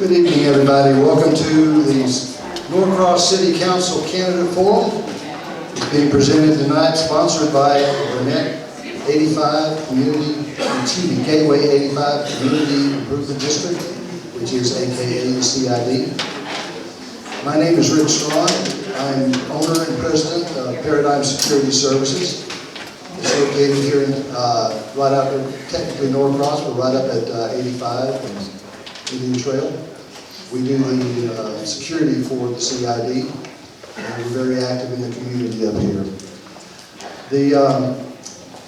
Good evening, everybody. Welcome to the Norcross City Council Candidate Forum. It's being presented tonight, sponsored by Gateway 85 Community Improvement District, which is AKA the CID. My name is Rick Strawn. I'm owner and president of Paradigm Security Services. It's located here in, right out there, technically Norcross, but right up at 85 and Indian Trail. We do the security for the CID, and we're very active in the community up here.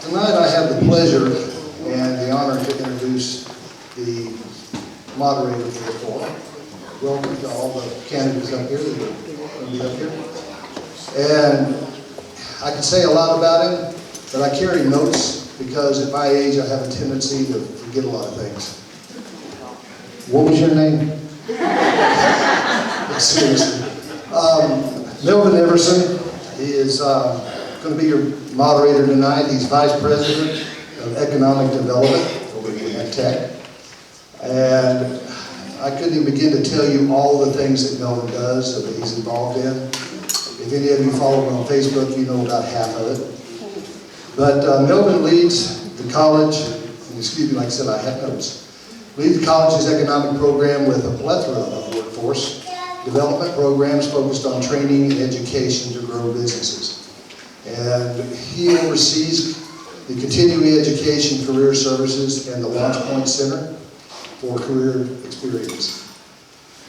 Tonight I have the pleasure and the honor to introduce the moderator for the forum. Welcome to all the candidates up here that are going to be up here. And I could say a lot about him, but I carry notes because at my age I have a tendency to forget a lot of things. What was your name? Seriously. Melvin Everson is going to be your moderator tonight. He's Vice President of Economic Development over at Tech. And I couldn't even begin to tell you all the things that Melvin does that he's involved in. If any of you follow him on Facebook, you know about half of it. But Melvin leads the college, and excuse me, like I said, I have notes. Leads the college's economic program with a plethora of workforce development programs focused on training and education to grow businesses. And he oversees the continuing education career services and the Launch Point Center for career experience.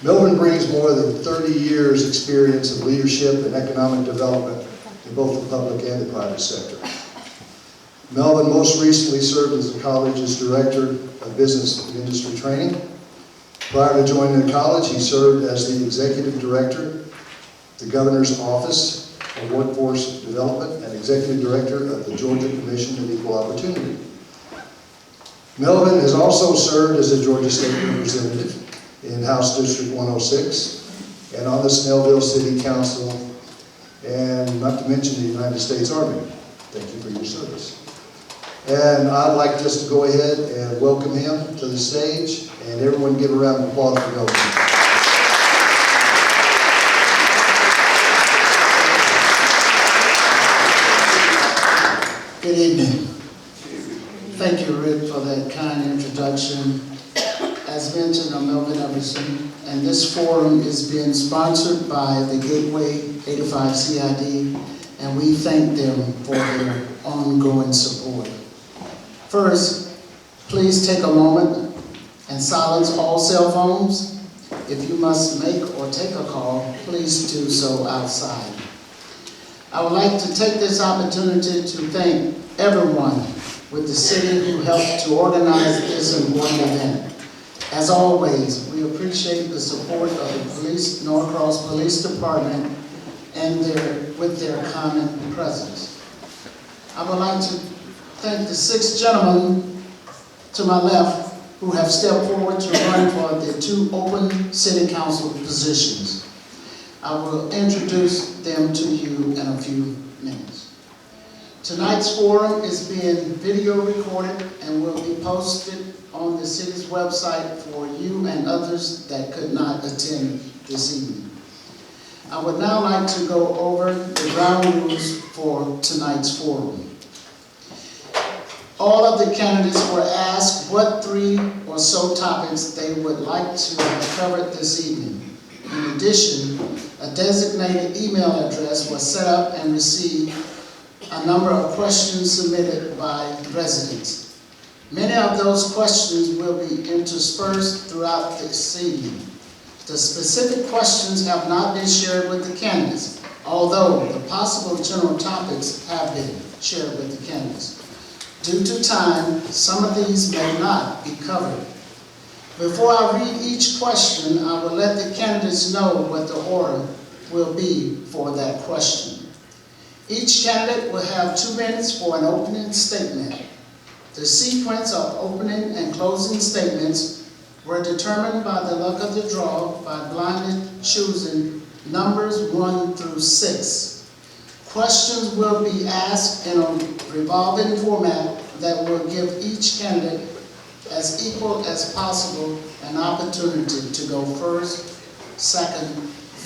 Melvin brings more than 30 years experience of leadership and economic development in both the public and the private sector. Melvin most recently served as the college's Director of Business and Industry Training. Prior to joining the college, he served as the Executive Director, the Governor's Office of Workforce Development, and Executive Director of the Georgia Commission of Equal Opportunity. Melvin has also served as a Georgia State Representative in House District 106 and on the Snellville City Council, and not to mention the United States Army. Thank you for your service. And I'd like just to go ahead and welcome him to the stage, and everyone give a round of applause for Melvin. Good evening. Thank you, Rick, for that kind introduction. As mentioned, I'm Melvin Everson, and this forum is being sponsored by the Gateway 85 CID, and we thank them for their ongoing support. First, please take a moment and silence all cell phones. If you must make or take a call, please do so outside. I would like to take this opportunity to thank everyone with the city who helped to organize this important event. As always, we appreciate the support of the Norcross Police Department and with their common presence. I would like to thank the 6 gentlemen to my left who have stepped forward to run for the 2 open city council positions. I will introduce them to you in a few minutes. Tonight's forum is being video recorded and will be posted on the city's website for you and others that could not attend this evening. I would now like to go over the ground rules for tonight's forum. All of the candidates were asked what 3 or so topics they would like to have covered this evening. In addition, a designated email address was set up and received a number of questions submitted by residents. Many of those questions will be interspersed throughout this evening. The specific questions have not been shared with the candidates, although the possible general topics have been shared with the candidates. Due to time, some of these may not be covered. Before I read each question, I will let the candidates know what the order will be for that question. Each candidate will have 2 minutes for an opening statement. The sequence of opening and closing statements were determined by the luck of the draw by blindly choosing numbers 1 through 6. Questions will be asked in a revolving format that will give each candidate as equal as possible an opportunity to go first, second,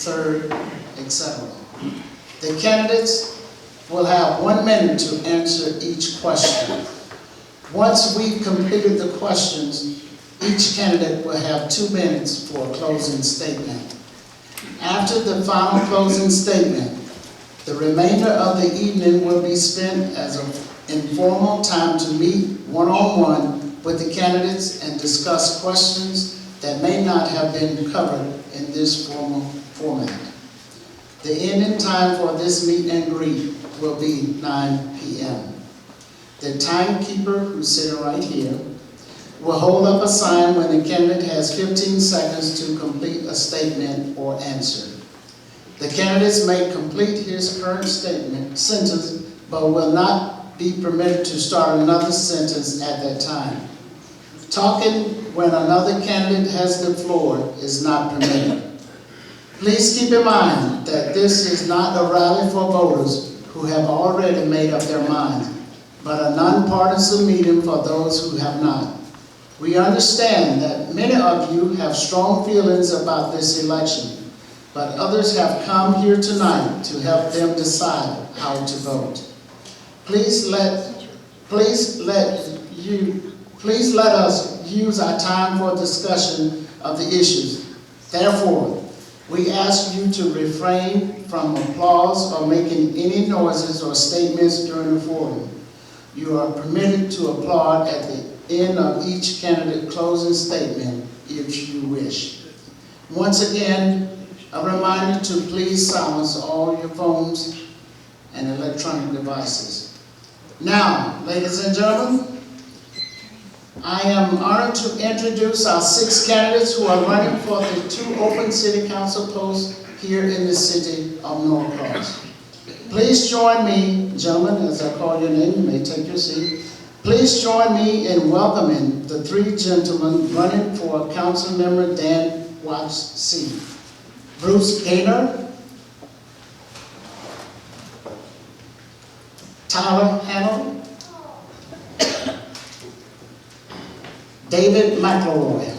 third, etc. The candidates will have 1 minute to answer each question. Once we've completed the questions, each candidate will have 2 minutes for a closing statement. After the final closing statement, the remainder of the evening will be spent as an informal time to meet one-on-one with the candidates and discuss questions that may not have been covered in this formal format. The ending time for this meet and greet will be 9 p.m. The timekeeper, who's sitting right here, will hold up a sign when the candidate has 15 seconds to complete a statement or answer. The candidates may complete his current sentence, but will not be permitted to start another sentence at that time. Talking when another candidate has the floor is not permitted. Please keep in mind that this is not a rally for voters who have already made up their minds, but a nonpartisan meeting for those who have not. We understand that many of you have strong feelings about this election, but others have come here tonight to help them decide how to vote. Please let us use our time for discussion of the issues. Therefore, we ask you to refrain from applause or making any noises or statements during the forum. You are permitted to applaud at the end of each candidate closing statement if you wish. Once again, a reminder to please silence all your phones and electronic devices. Now, ladies and gentlemen, I am honored to introduce our 6 candidates who are running for the 2 open city council posts here in the city of Norcross. Please join me, gentlemen, as I call your name, you may take your seat. Please join me in welcoming the 3 gentlemen running for Council Member Dan Watt's seat. Bruce Gaynor, Tyler Hannell, David McElroy.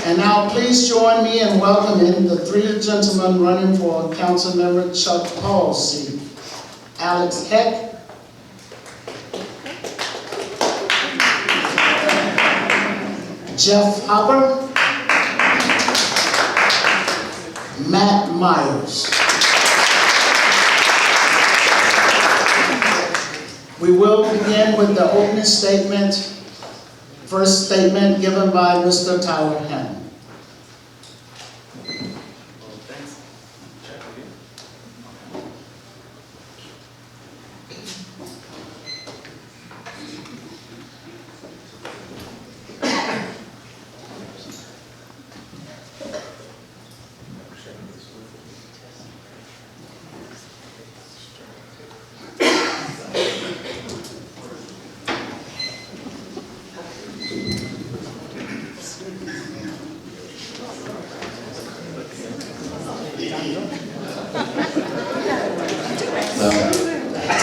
And now please join me in welcoming the 3 gentlemen running for Council Member Chuck Paul's seat. Alex Heck, Jeff Hopper, Matt Myers. We will begin with the opening statement. First statement given by Mr. Tyler Hannell.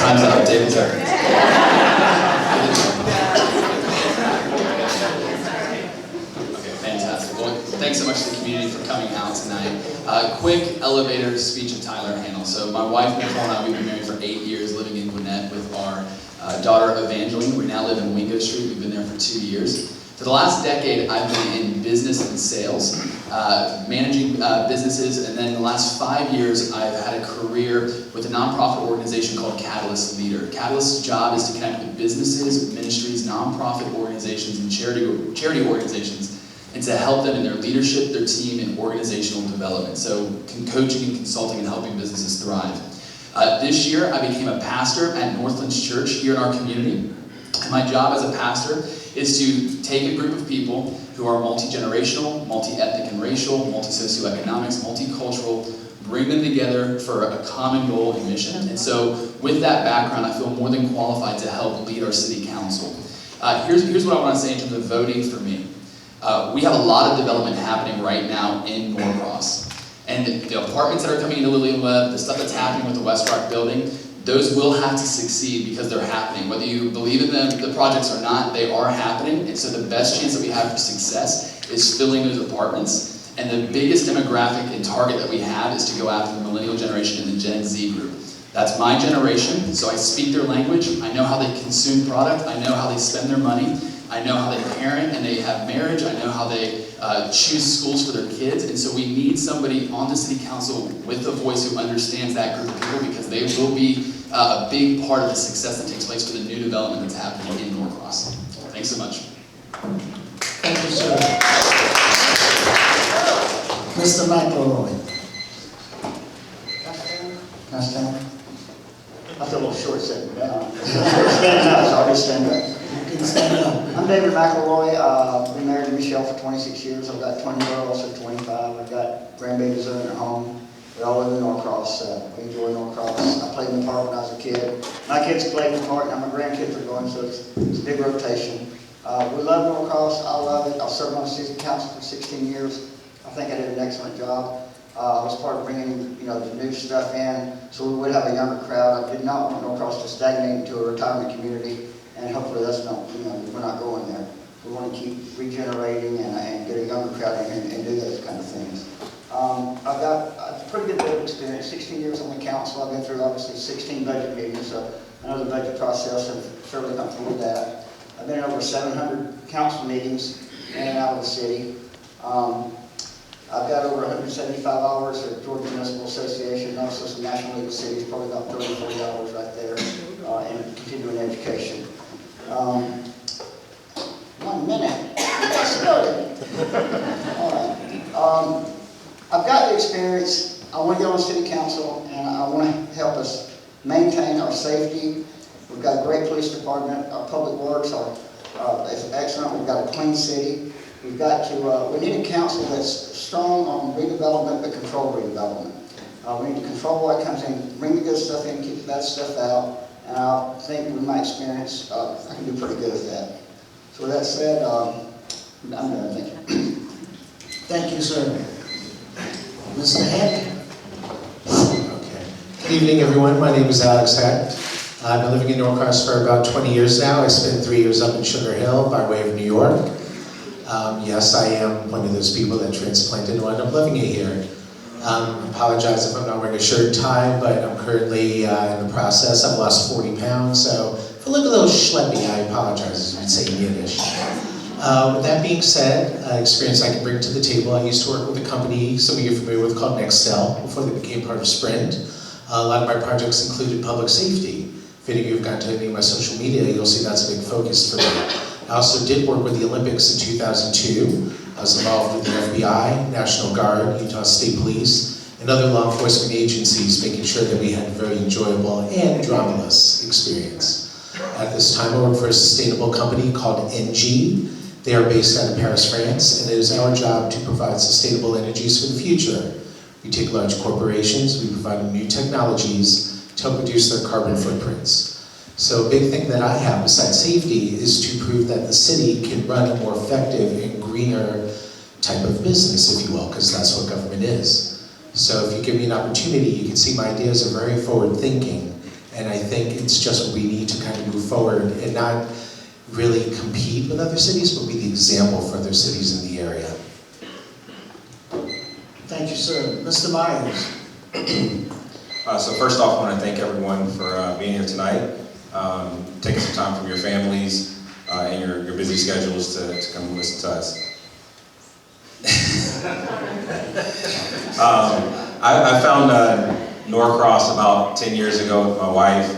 Time's up, David, sorry. Okay, fantastic. Well, thanks so much to the community for coming out tonight. Quick elevator speech of Tyler Hannell. So my wife, Nicole, and I, we've been married for 8 years, living in Gwinnett with our daughter, Evangeline. We now live in Wingo Street. We've been there for 2 years. For the last decade, I've been in business and sales, managing businesses, and then the last 5 years, I've had a career with a nonprofit organization called Catalyst Leader. Catalyst's job is to connect with businesses, ministries, nonprofit organizations, and charity organizations, and to help them in their leadership, their team, and organizational development. So coaching and consulting and helping businesses thrive. This year, I became a pastor at Northlands Church here in our community. And my job as a pastor is to take a group of people who are multi-generational, multi-ethnic and racial, multi-socioeconomics, multicultural, bring them together for a common goal and mission. And so with that background, I feel more than qualified to help lead our city council. Here's what I want to say in terms of voting for me. We have a lot of development happening right now in Norcross. And the apartments that are coming into Lillian Webb, the stuff that's happening with the West Rock building, those will have to succeed because they're happening. Whether you believe in them, the projects or not, they are happening. And so the best chance that we have for success is filling those apartments. And the biggest demographic and target that we have is to go after the millennial generation and the Gen Z group. That's my generation, so I speak their language. I know how they consume product. I know how they spend their money. I know how they parent and they have marriage. I know how they choose schools for their kids. And so we need somebody on the city council with a voice who understands that group of people, because they will be a big part of the success that takes place for the new development that's happening in Norcross. Thanks so much. Thank you, sir. Mr. McElroy. Can I stand? I feel a little short sitting down. Standing up, so I'll just stand up. You can stand up. I'm David McElroy. I've been married to Michelle for 26 years. I've got 20 girls, so 25. I've got grandbabies living at home. We all live in Norcross. We enjoy Norcross. I played in the park when I was a kid. My kids played in the park, now my grandkids are going, so it's a big rotation. We love Norcross. I love it. I've served on the city council for 16 years. I think I did an excellent job. I was part of bringing, the new stuff in, so we would have a younger crowd. I did not want Norcross to stagnate into a retirement community, and hopefully that's not, we're not going there. We want to keep regenerating and get a younger crowd in here and do those kind of things. I've got a pretty good bit of experience, 16 years on the council. I've been through obviously 16 budget meetings, so I know the budget process and fairly comfortable with that. I've been in over 700 council meetings in and out of the city. I've got over 175 hours at Georgia Municipal Association, and also some National League of Cities, probably about 30 or 40 hours right there, in continuing education. 1 minute. All right. I've got the experience. I want to get on city council, and I want to help us maintain our safety. We've got a great police department. Our public works is excellent. We've got a clean city. We've got to, we need a council that's strong on redevelopment but control redevelopment. We need to control what comes in, bring the good stuff in, keep the bad stuff out, and I think with my experience, I can do pretty good at that. So with that said, I'm done, thank you. Thank you, sir. Mr. Heck. Okay. Good evening, everyone. My name is Alex Heck. I've been living in Norcross for about 20 years now. I spent 3 years up in Sugar Hill by way of New York. Yes, I am one of those people that transplanted and wound up living here. Apologize if I'm not wearing a shirt and tie, but I'm currently in the process. I've lost 40 pounds, so if I look a little schleppy, I apologize, as we'd say in Yiddish. With that being said, experience I can bring to the table. I used to work with a company some of you are familiar with called Nextel before they became part of Sprint. A lot of my projects included public safety. If any of you have gotten to any of my social media, you'll see that's a big focus for me. I also did work with the Olympics in 2002. I was involved with the FBI, National Guard, Utah State Police, and other law enforcement agencies, making sure that we had a very enjoyable and dramaless experience. At this time, I work for a sustainable company called NG. They are based out of Paris, France, and it is our job to provide sustainable energies for the future. We take large corporations, we provide them new technologies to help reduce their carbon footprints. So a big thing that I have besides safety is to prove that the city can run a more effective and greener type of business, if you will, because that's what government is. So if you give me an opportunity, you can see my ideas are very forward thinking, and I think it's just what we need to kind of move forward and not really compete with other cities, but be the example for other cities in the area. Thank you, sir. Mr. Myers. So first off, I want to thank everyone for being here tonight, taking some time from your families and your busy schedules to come and listen to us. I found Norcross about 10 years ago with my wife,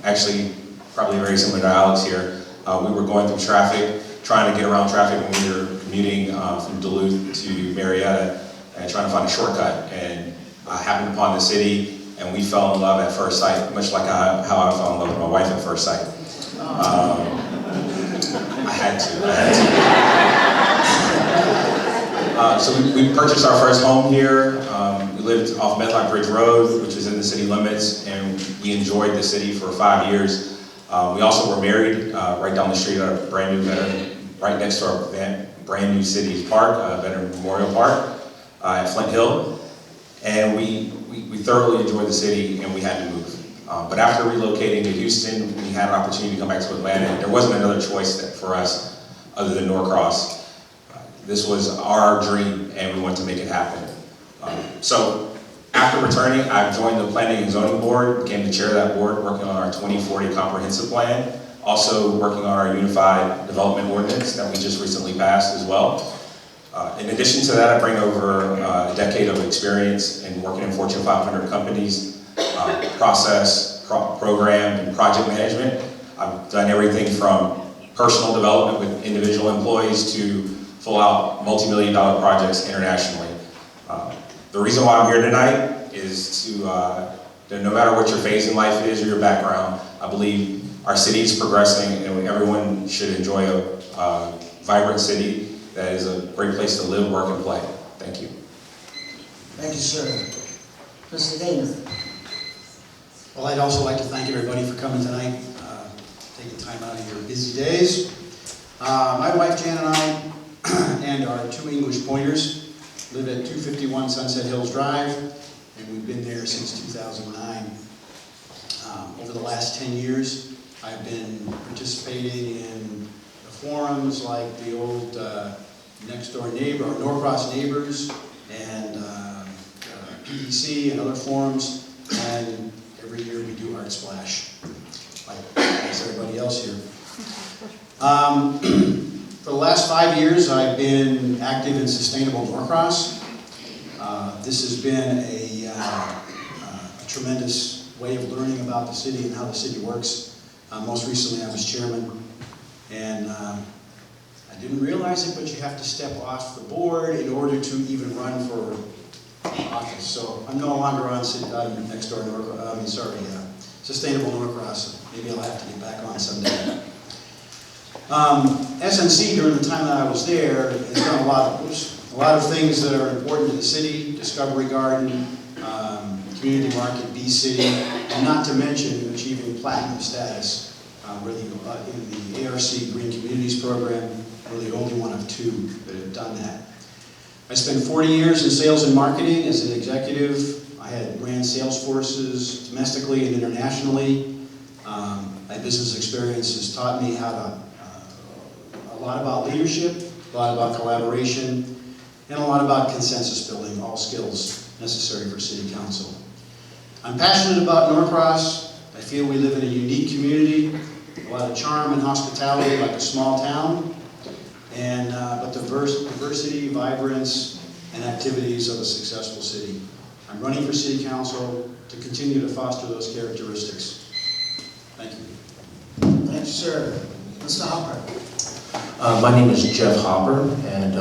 actually probably very similar to Alex here. We were going through traffic, trying to get around traffic when we were commuting from Duluth to Marietta and trying to find a shortcut. And I happened upon the city, and we fell in love at first sight, much like how I fell in love with my wife at first sight. I had to. So we purchased our first home here. We lived off Medlock Bridge Road, which is in the city limits, and we enjoyed the city for 5 years. We also were married right down the street at a brand new veteran, right next to our brand new city park, Veteran Memorial Park at Flint Hill. And we thoroughly enjoyed the city, and we had to move. But after relocating to Houston, we had an opportunity to come back to Atlanta. There wasn't another choice for us other than Norcross. This was our dream, and we wanted to make it happen. So after returning, I joined the Planning and Zoning Board, became the chair of that board, working on our 2040 comprehensive plan, also working on our Unified Development Ordinance that we just recently passed as well. In addition to that, I bring over a decade of experience in working in Fortune 500 companies, program, and project management. I've done everything from personal development with individual employees to full-out multi-million-dollar projects internationally. The reason why I'm here tonight is to no matter what your phase in life is or your background, I believe our city is progressing and everyone should enjoy a vibrant city that is a great place to live, work, and play. Thank you. Thank you, sir. Mr. Gaynor. Well, I'd also like to thank everybody for coming tonight, taking time out of your busy days. My wife Jan and I and our 2 English pointers live at 251 Sunset Hills Drive, and we've been there since 2009. Over the last 10 years, I've been participating in the forums like the old Next Door Neighbor, or Norcross Neighbors, and PDC and other forums, and every year we do Art Splash, like everybody else here. For the last 5 years, I've been active in Sustainable Norcross. This has been a tremendous way of learning about the city and how the city works. Most recently, I was chairman, and I didn't realize it, but you have to step off the board in order to even run for office. So I'm no longer on Next Door Norcross. Sustainable Norcross. Maybe I'll have to get back on someday. SNC, during the time that I was there, has done a lot of things that are important to the city: Discovery Garden, Community Market, B-City, and not to mention achieving platinum status. We're in the ARC Green Communities program. We're the only one of 2 that have done that. I spent 40 years in sales and marketing as an executive. I had ran sales forces domestically and internationally. My business experience has taught me a lot about leadership, a lot about collaboration, and a lot about consensus building, all skills necessary for city council. I'm passionate about Norcross. I feel we live in a unique community, a lot of charm and hospitality like a small town, and but diversity, vibrance, and activities of a successful city. I'm running for city council to continue to foster those characteristics. Thank you. Thank you, sir. Mr. Hopper. My name is Jeff Hopper, and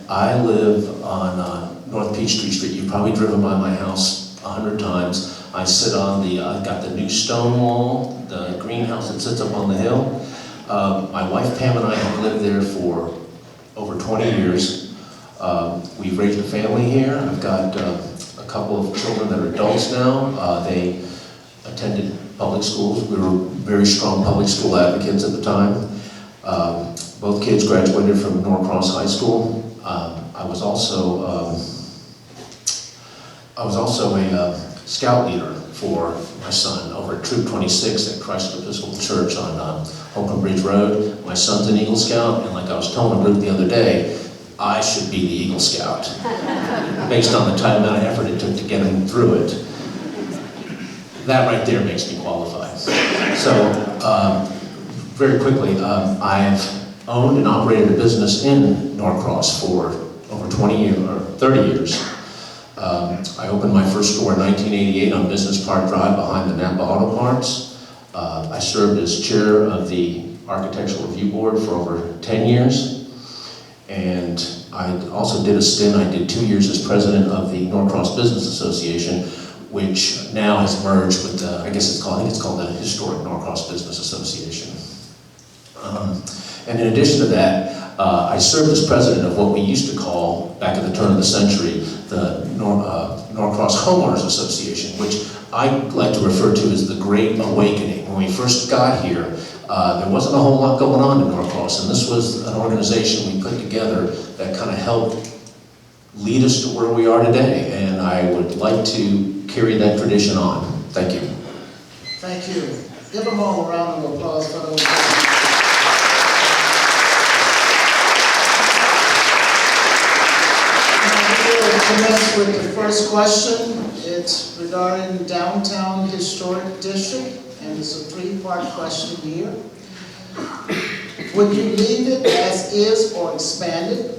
I live on North Peachtree Street. You've probably driven by my house 100 times. I sit on I've got the new stone wall, the greenhouse that sits up on the hill. My wife Pam and I have lived there for over 20 years. We've raised a family here. I've got a couple of children that are adults now. They attended public schools. We were very strong public school advocates at the time. Both kids graduated from Norcross High School. I was also a scout leader for my son over at Troop 26 at Christ Episcopal Church on Holcomb Bridge Road. My son's an Eagle Scout, and like I was telling a group the other day, I should be the Eagle Scout, based on the time and effort it took to get him through it. That right there makes me qualified. So, very quickly, I've owned and operated a business in Norcross for over 20 years, or 30 years. I opened my first store in 1988 on Business Park Drive behind the Napa Auto Parts. I served as chair of the Architectural Review Board for over 10 years. And I also did a stint, I did 2 years as president of the Norcross Business Association, which now has merged with the, I think it's called the Historic Norcross Business Association. And in addition to that, I served as president of what we used to call, back at the turn of the century, the Norcross Homeowners Association, which I like to refer to as the Great Awakening. When we first got here, there wasn't a whole lot going on in Norcross, and this was an organization we put together that kind of helped lead us to where we are today, and I would like to carry that tradition on. Thank you. Thank you. Give them all a round of applause for those. We'll commence with the first question. It's regarding Downtown Historic District, and it's a three-part question here. Would you leave it as is or expand it?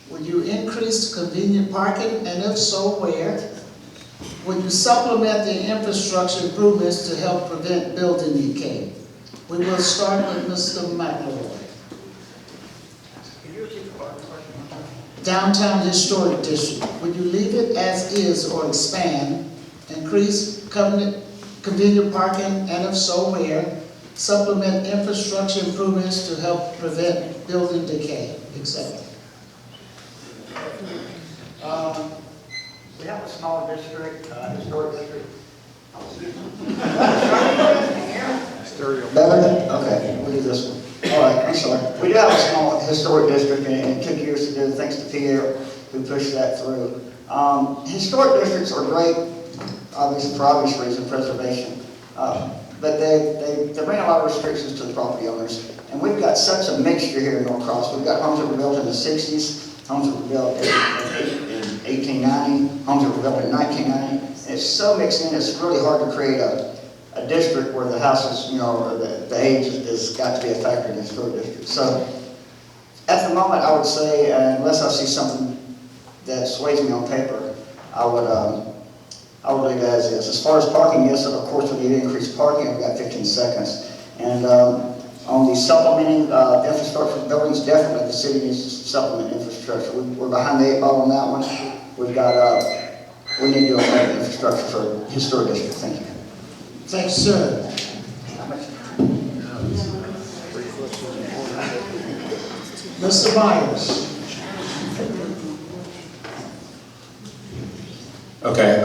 Would you increase convenient parking, and if so, where? Would you supplement the infrastructure improvements to help prevent building decay? We will start with Mr. McElroy. Downtown Historic District, would you leave it as is or expand, increase convenient parking, and if so, where? Supplement infrastructure improvements to help prevent building decay, etc. We have a small district, historic district. Better? Okay, we'll do this one. All right, I'm sorry. We do have a small historic district, and it took years to do, thanks to Pierre, who pushed that through. Historic districts are great, obviously, for obvious reason, preservation. But they bring a lot of restrictions to the property owners. And we've got such a mixture here in Norcross. We've got homes that were built in the 60s, homes that were built in 1890, homes that were built in 1990. And it's so mixed in, it's really hard to create a district where the houses, or the age has got to be a factor in the historic district. So at the moment, I would say, unless I see something that sways me on paper, I would leave it as is. As far as parking, yes, of course, we need to increase parking. I've got 15 seconds. And on the supplementing infrastructure buildings, definitely the city needs to supplement infrastructure. We're behind the 8 ball on that one. We've got, we need to do a infrastructure for historic district. Thank you. Thanks, sir. Mr. Myers. Okay,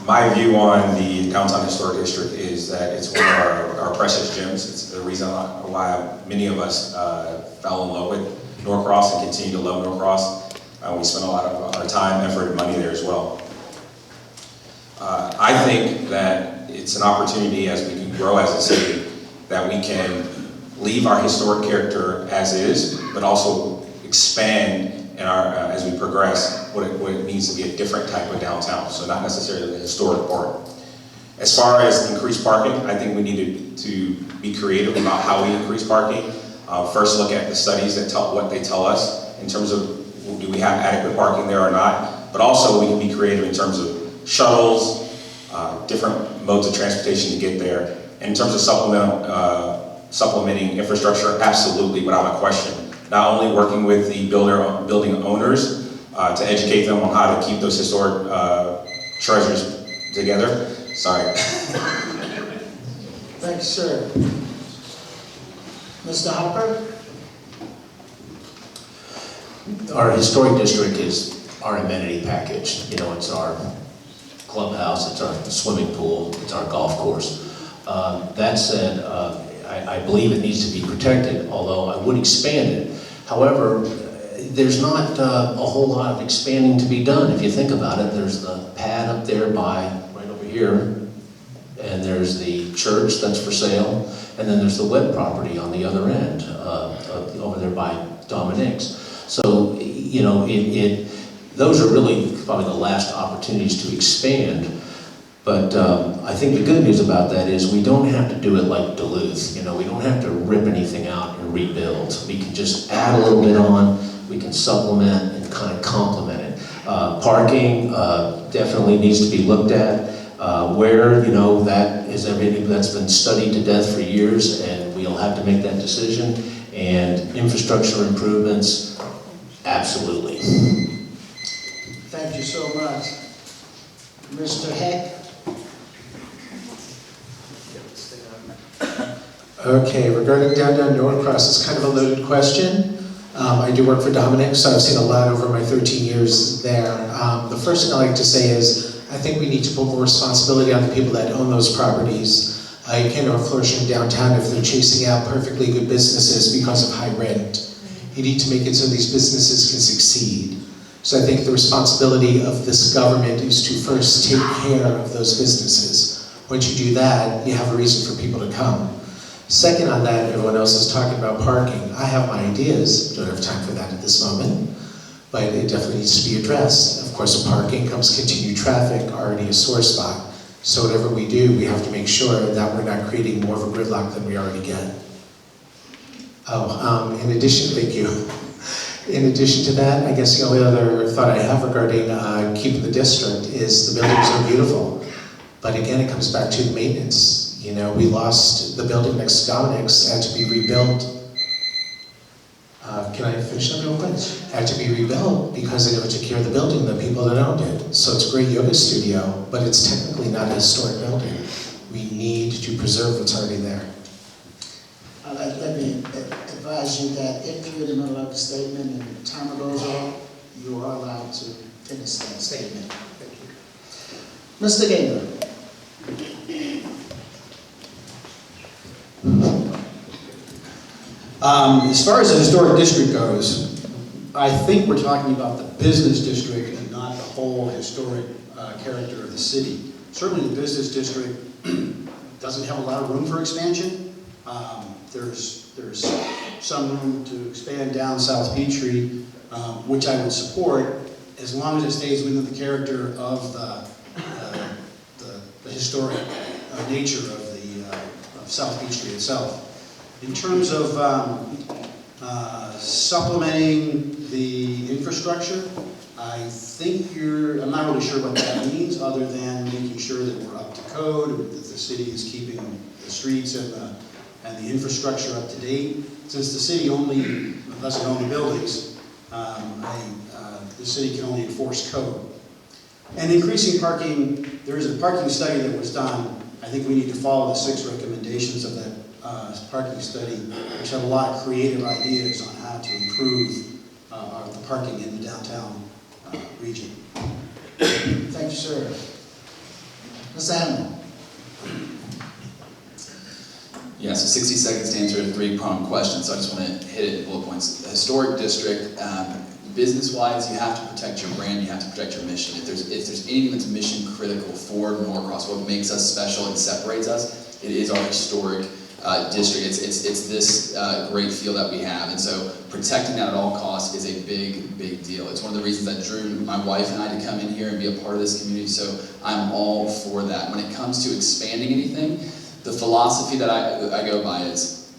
my view on the Downtown Historic District is that it's one of our precious gems. It's the reason why many of us fell in love with Norcross and continue to love Norcross. We spend a lot of our time, effort, and money there as well. I think that it's an opportunity as we can grow as a city that we can leave our historic character as is, but also expand in our, as we progress, what it means to be a different type of downtown. So not necessarily the historic part. As far as increased parking, I think we needed to be creative about how we increase parking. First look at the studies that tell what they tell us in terms of do we have adequate parking there or not, but also we can be creative in terms of shuttles, different modes of transportation to get there. And in terms of supplementing infrastructure, absolutely, without a question. Not only working with the building owners to educate them on how to keep those historic treasures together. Sorry. Thanks, sir. Mr. Hopper? Our historic district is our amenity package. You know, it's our clubhouse, it's our swimming pool, it's our golf course. That said, I believe it needs to be protected, although I would expand it. However, there's not a whole lot of expanding to be done. If you think about it, there's the pad up there right over here, and there's the church that's for sale, and then there's the web property on the other end, over there by Dominic's. So, you know, those are really probably the last opportunities to expand. But I think the good news about that is we don't have to do it like Duluth. You know, we don't have to rip anything out and rebuild. We can just add a little bit on, we can supplement and kind of complement it. Parking definitely needs to be looked at. Where, you know, that is everything that's been studied to death for years, and we'll have to make that decision. And infrastructure improvements, absolutely. Thank you so much. Mr. Heck? Okay, regarding downtown Norcross, it's kind of a loaded question. I do work for Dominic, so I've seen a lot over my 13 years there. The first thing I like to say is, I think we need to put more responsibility on the people that own those properties. You can't have a flourishing downtown if they're chasing out perfectly good businesses because of high rent. You need to make it so these businesses can succeed. So I think the responsibility of this government is to first take care of those businesses. Once you do that, you have a reason for people to come. Second on that, everyone else is talking about parking. I have my ideas, don't have time for that at this moment, but it definitely needs to be addressed. Of course, with parking comes continued traffic, already a sore spot. So whatever we do, we have to make sure that we're not creating more of a gridlock than we already get. In addition, thank you. In addition to that, I guess the only other thought I have regarding keeping the district is the buildings are beautiful. But again, it comes back to maintenance. You know, we lost the building next to Dominic's, had to be rebuilt. Can I finish that real quick? Had to be rebuilt because they never took care of the building, the people that owned it. So it's a great yoga studio, but it's technically not a historic building. We need to preserve what's already there. Let me advise you that if you're in the middle of a statement and the timer goes off, you are allowed to finish that statement. Thank you. Mr. Gaynor. As far as the historic district goes, I think we're talking about the business district and not the whole historic character of the city. Certainly the business district doesn't have a lot of room for expansion. There's some room to expand down South Peachtree, which I would support as long as it stays within the character of the historic nature of South Peachtree itself. In terms of supplementing the infrastructure, I think I'm not really sure what that means other than making sure that we're up to code, that the city is keeping the streets and the infrastructure up to date. Since the city doesn't own the buildings, the city can only enforce code. And increasing parking, there is a parking study that was done. I think we need to follow the 6 recommendations of that parking study, which have a lot of creative ideas on how to improve the parking in the downtown region. Thank you, sir. Mr. Hammond. Yeah, so 60 seconds to answer a 3-pronged question, so I just want to hit it in bullet points. Historic district, business-wise, you have to protect your brand, you have to protect your mission. If there's anything that's mission critical for Norcross, what makes us special and separates us, it is our historic district. It's this great feel that we have, and so protecting that at all costs is a big deal. It's one of the reasons that drew my wife and I to come in here and be a part of this community, so I'm all for that. When it comes to expanding anything, the philosophy that I go by is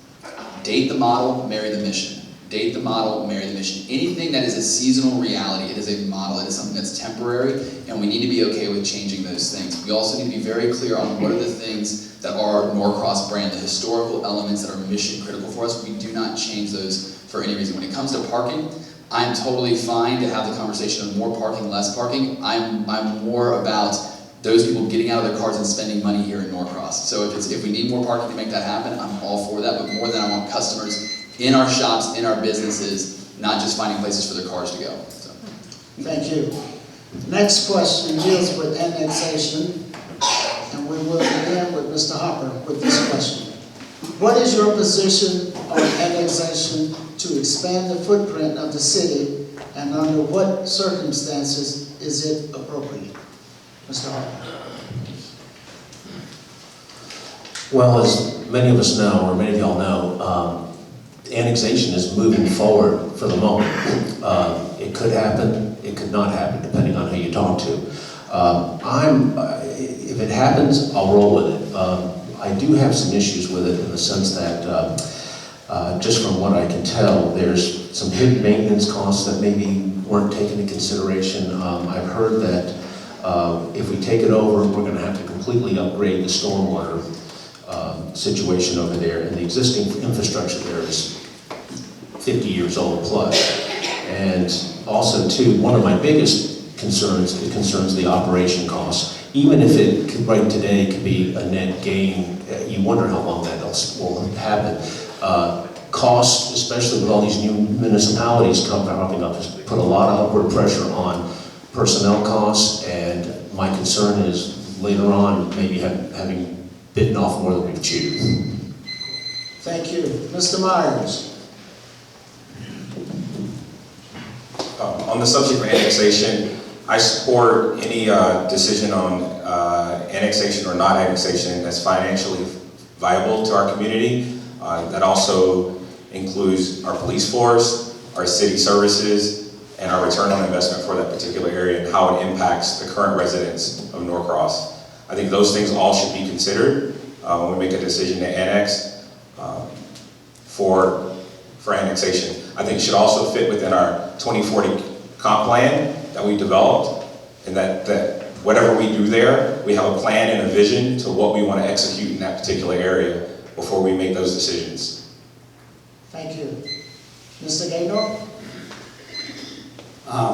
date the model, marry the mission. Date the model, marry the mission. Anything that is a seasonal reality, it is a model, it is something that's temporary, and we need to be okay with changing those things. We also need to be very clear on what are the things that are Norcross brand, the historical elements that are mission critical for us. We do not change those for any reason. When it comes to parking, I'm totally fine to have the conversation of more parking, less parking. I'm more about those people getting out of their cars and spending money here in Norcross. So if we need more parking to make that happen, I'm all for that, but more than I want customers in our shops, in our businesses, not just finding places for their cars to go. So. Thank you. Next question deals with annexation, and we will begin with Mr. Hopper with this question. What is your position on annexation to expand the footprint of the city, and under what circumstances is it appropriate? Mr. Hopper. Well, as many of us know, or many of y'all know, annexation is moving forward for the moment. It could happen, it could not happen, depending on who you talk to. If it happens, I'll roll with it. I do have some issues with it in the sense that, just from what I can tell, there's some hidden maintenance costs that maybe weren't taken into consideration. I've heard that if we take it over, we're going to have to completely upgrade the stormwater situation over there, and the existing infrastructure there is 50 years old plus. And also, too, one of my biggest concerns, it concerns the operation costs. Even if it could, right today could be a net gain, you wonder how long that will happen. Costs, especially with all these new municipalities popping up, has put a lot of upward pressure on personnel costs, and my concern is later on maybe having bitten off more than we've chewed. Thank you. Mr. Myers. On the subject of annexation, I support any decision on annexation or not annexation that's financially viable to our community. That also includes our police force, our city services, and our return on investment for that particular area and how it impacts the current residents of Norcross. I think those things all should be considered when we make a decision to annex for annexation. I think it should also fit within our 2040 comp plan that we developed, and that whatever we do there, we have a plan and a vision to what we want to execute in that particular area before we make those decisions. Thank you. Mr. Gaynor?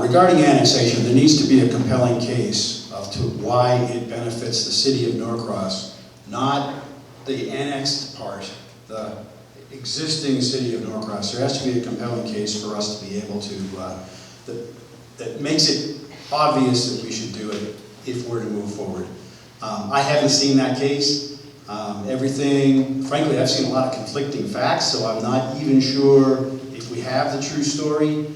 Regarding annexation, there needs to be a compelling case of to why it benefits the city of Norcross, not the annexed part, the existing city of Norcross. There has to be a compelling case for us to be able to, that makes it obvious that we should do it if we're to move forward. I haven't seen that case. Frankly, I've seen a lot of conflicting facts, so I'm not even sure if we have the true story.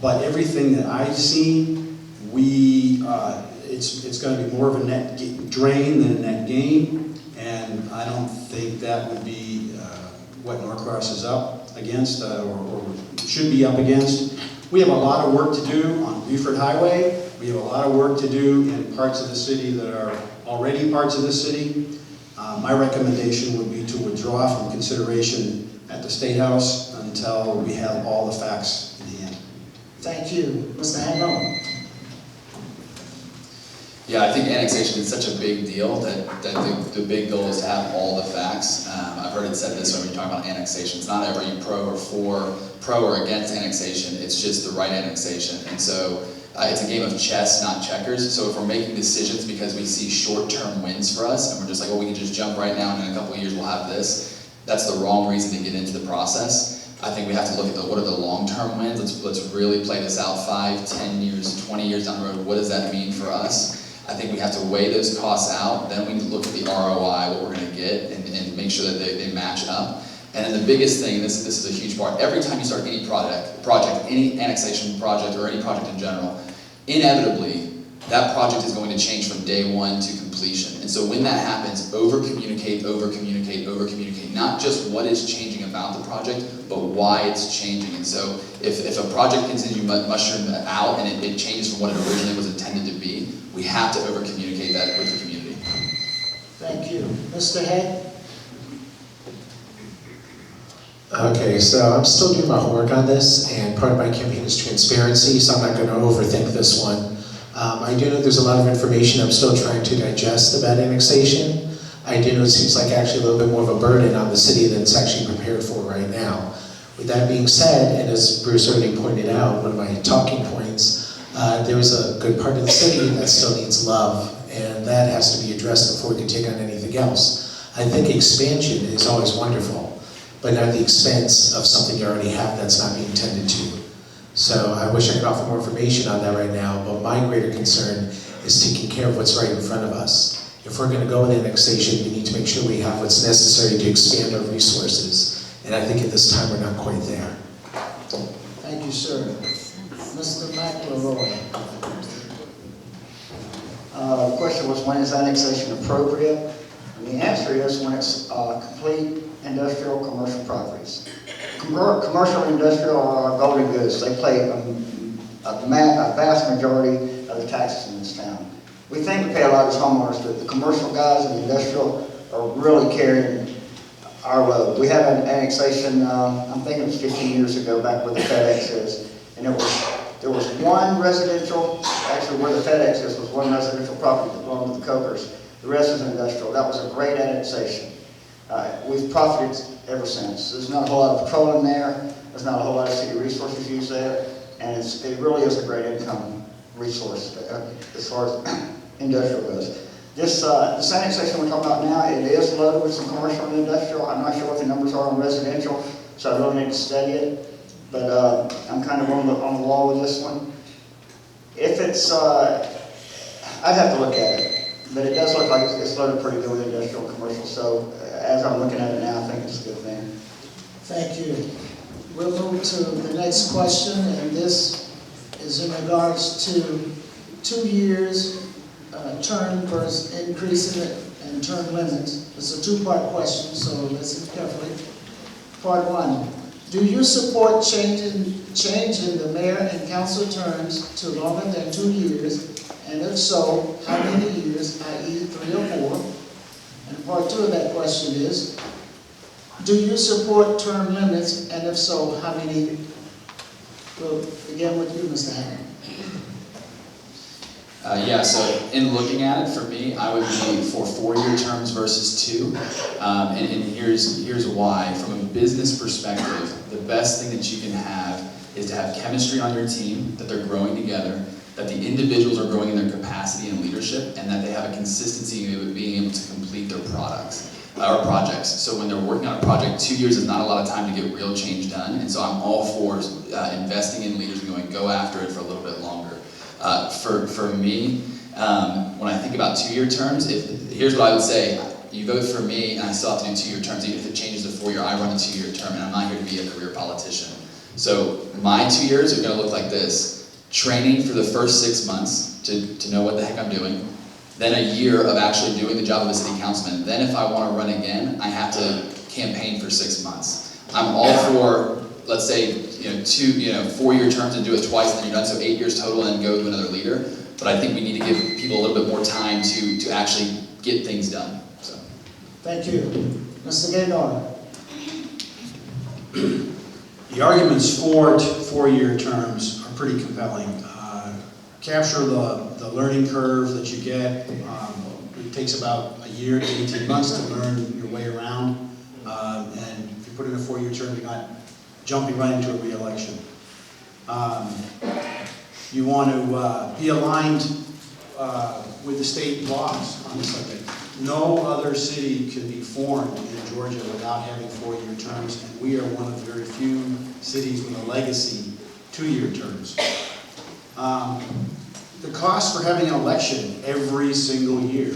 But everything that I've seen, it's going to be more of a net drain than a net gain, and I don't think that would be what Norcross is up against or should be up against. We have a lot of work to do on Buford Highway. We have a lot of work to do in parts of the city that are already parts of the city. My recommendation would be to withdraw from consideration at the State House until we have all the facts in hand. Thank you. Mr. Hagel? Yeah, I think annexation is such a big deal that the big goal is to have all the facts. I've heard it said this when we're talking about annexation. It's not ever you pro or against annexation. It's just the right annexation. And so it's a game of chess, not checkers. So if we're making decisions because we see short-term wins for us, and we're just like, well, we can just jump right now and in a couple of years we'll have this, that's the wrong reason to get into the process. I think we have to look at what are the long-term wins. Let's really play this out 5, 10 years, 20 years down the road. What does that mean for us? I think we have to weigh those costs out. Then we look at the ROI, what we're going to get, and make sure that they match up. And then the biggest thing, this is a huge part, every time you start any project, any annexation project or any project in general, inevitably, that project is going to change from day one to completion. And so when that happens, over-communicate, over-communicate, over-communicate. Not just what is changing about the project, but why it's changing. And so if a project continues to mushroom out and it changes from what it originally was intended to be, we have to over-communicate that with the community. Thank you. Mr. Head? Okay, so I'm still doing my homework on this, and part of my campaign is transparency, so I'm not going to overthink this one. I do know there's a lot of information I'm still trying to digest about annexation. I do know it seems like actually a little bit more of a burden on the city than it's actually prepared for right now. With that being said, and as Bruce already pointed out, one of my talking points, there is a good part of the city that still needs love, and that has to be addressed before we can take on anything else. I think expansion is always wonderful, but not at the expense of something you already have that's not being tended to. So I wish I could offer more information on that right now, but my greater concern is taking care of what's right in front of us. If we're going to go with annexation, we need to make sure we have what's necessary to expand our resources, and I think at this time we're not quite there. Thank you, sir. Mr. McElroy? The question was, when is annexation appropriate? And the answer is when it's complete industrial commercial properties. Commercial and industrial are golden goods. They pay a vast majority of the taxes in this town. We think we pay a lot as homeowners, but the commercial guys and the industrial are really carrying our load. We had an annexation, I'm thinking it was 15 years ago, back where the FedEx is, and there was one residential, actually where the FedEx is was one residential property that belonged to the Cokers. The rest is industrial. That was a great annexation. We've profited ever since. There's not a whole lot of petroleum there. There's not a whole lot of city resources used there, and it really is a great income resource as far as industrial goes. This annexation we're talking about now, it is loaded with some commercial and industrial. I'm not sure what the numbers are on residential, so I really need to study it. But I'm kind of on the wall with this one. If it's, I'd have to look at it. But it does look like it's loaded pretty good with industrial and commercial, so as I'm looking at it now, I think it's a good thing. Thank you. We'll move to the next question, and this is in regards to 2 years term versus increasing it and term limits. It's a two-part question, so listen carefully. Part one, do you support changing the mayor and council terms to longer than 2 years? And if so, how many years, i.e. 3 or 4? And part two of that question is, do you support term limits? And if so, how many? We'll begin with you, Mr. Hammond. Yeah, so in looking at it, for me, I would be for 4-year terms versus 2. And here's why. From a business perspective, the best thing that you can have is to have chemistry on your team, that they're growing together, that the individuals are growing in their capacity and leadership, and that they have a consistency of being able to complete their products or projects. So when they're working on a project, 2 years is not a lot of time to get real change done, and so I'm all for investing in leaders and going, go after it for a little bit longer. For me, when I think about 2-year terms, here's what I would say. You vote for me, and I still have to do 2-year terms. Even if it changes to 4-year, I run a 2-year term, and I'm not here to be a career politician. So my 2 years are going to look like this. Training for the first 6 months to know what the heck I'm doing. Then a year of actually doing the job of a city councilman. Then if I want to run again, I have to campaign for 6 months. I'm all for, let's say, 4-year terms and do it twice, and then you're done, so 8 years total, and then go to another leader. But I think we need to give people a little bit more time to actually get things done. So. Thank you. Mr. Gaynor. The arguments for 4-year terms are pretty compelling. Capture the learning curve that you get. It takes about a year to 18 months to learn your way around. And if you put in a 4-year term, you're not jumping right into a re-election. You want to be aligned with the state laws on the subject. No other city can be formed in Georgia without having 4-year terms, and we are one of the very few cities with a legacy 2-year terms. The cost for having an election every single year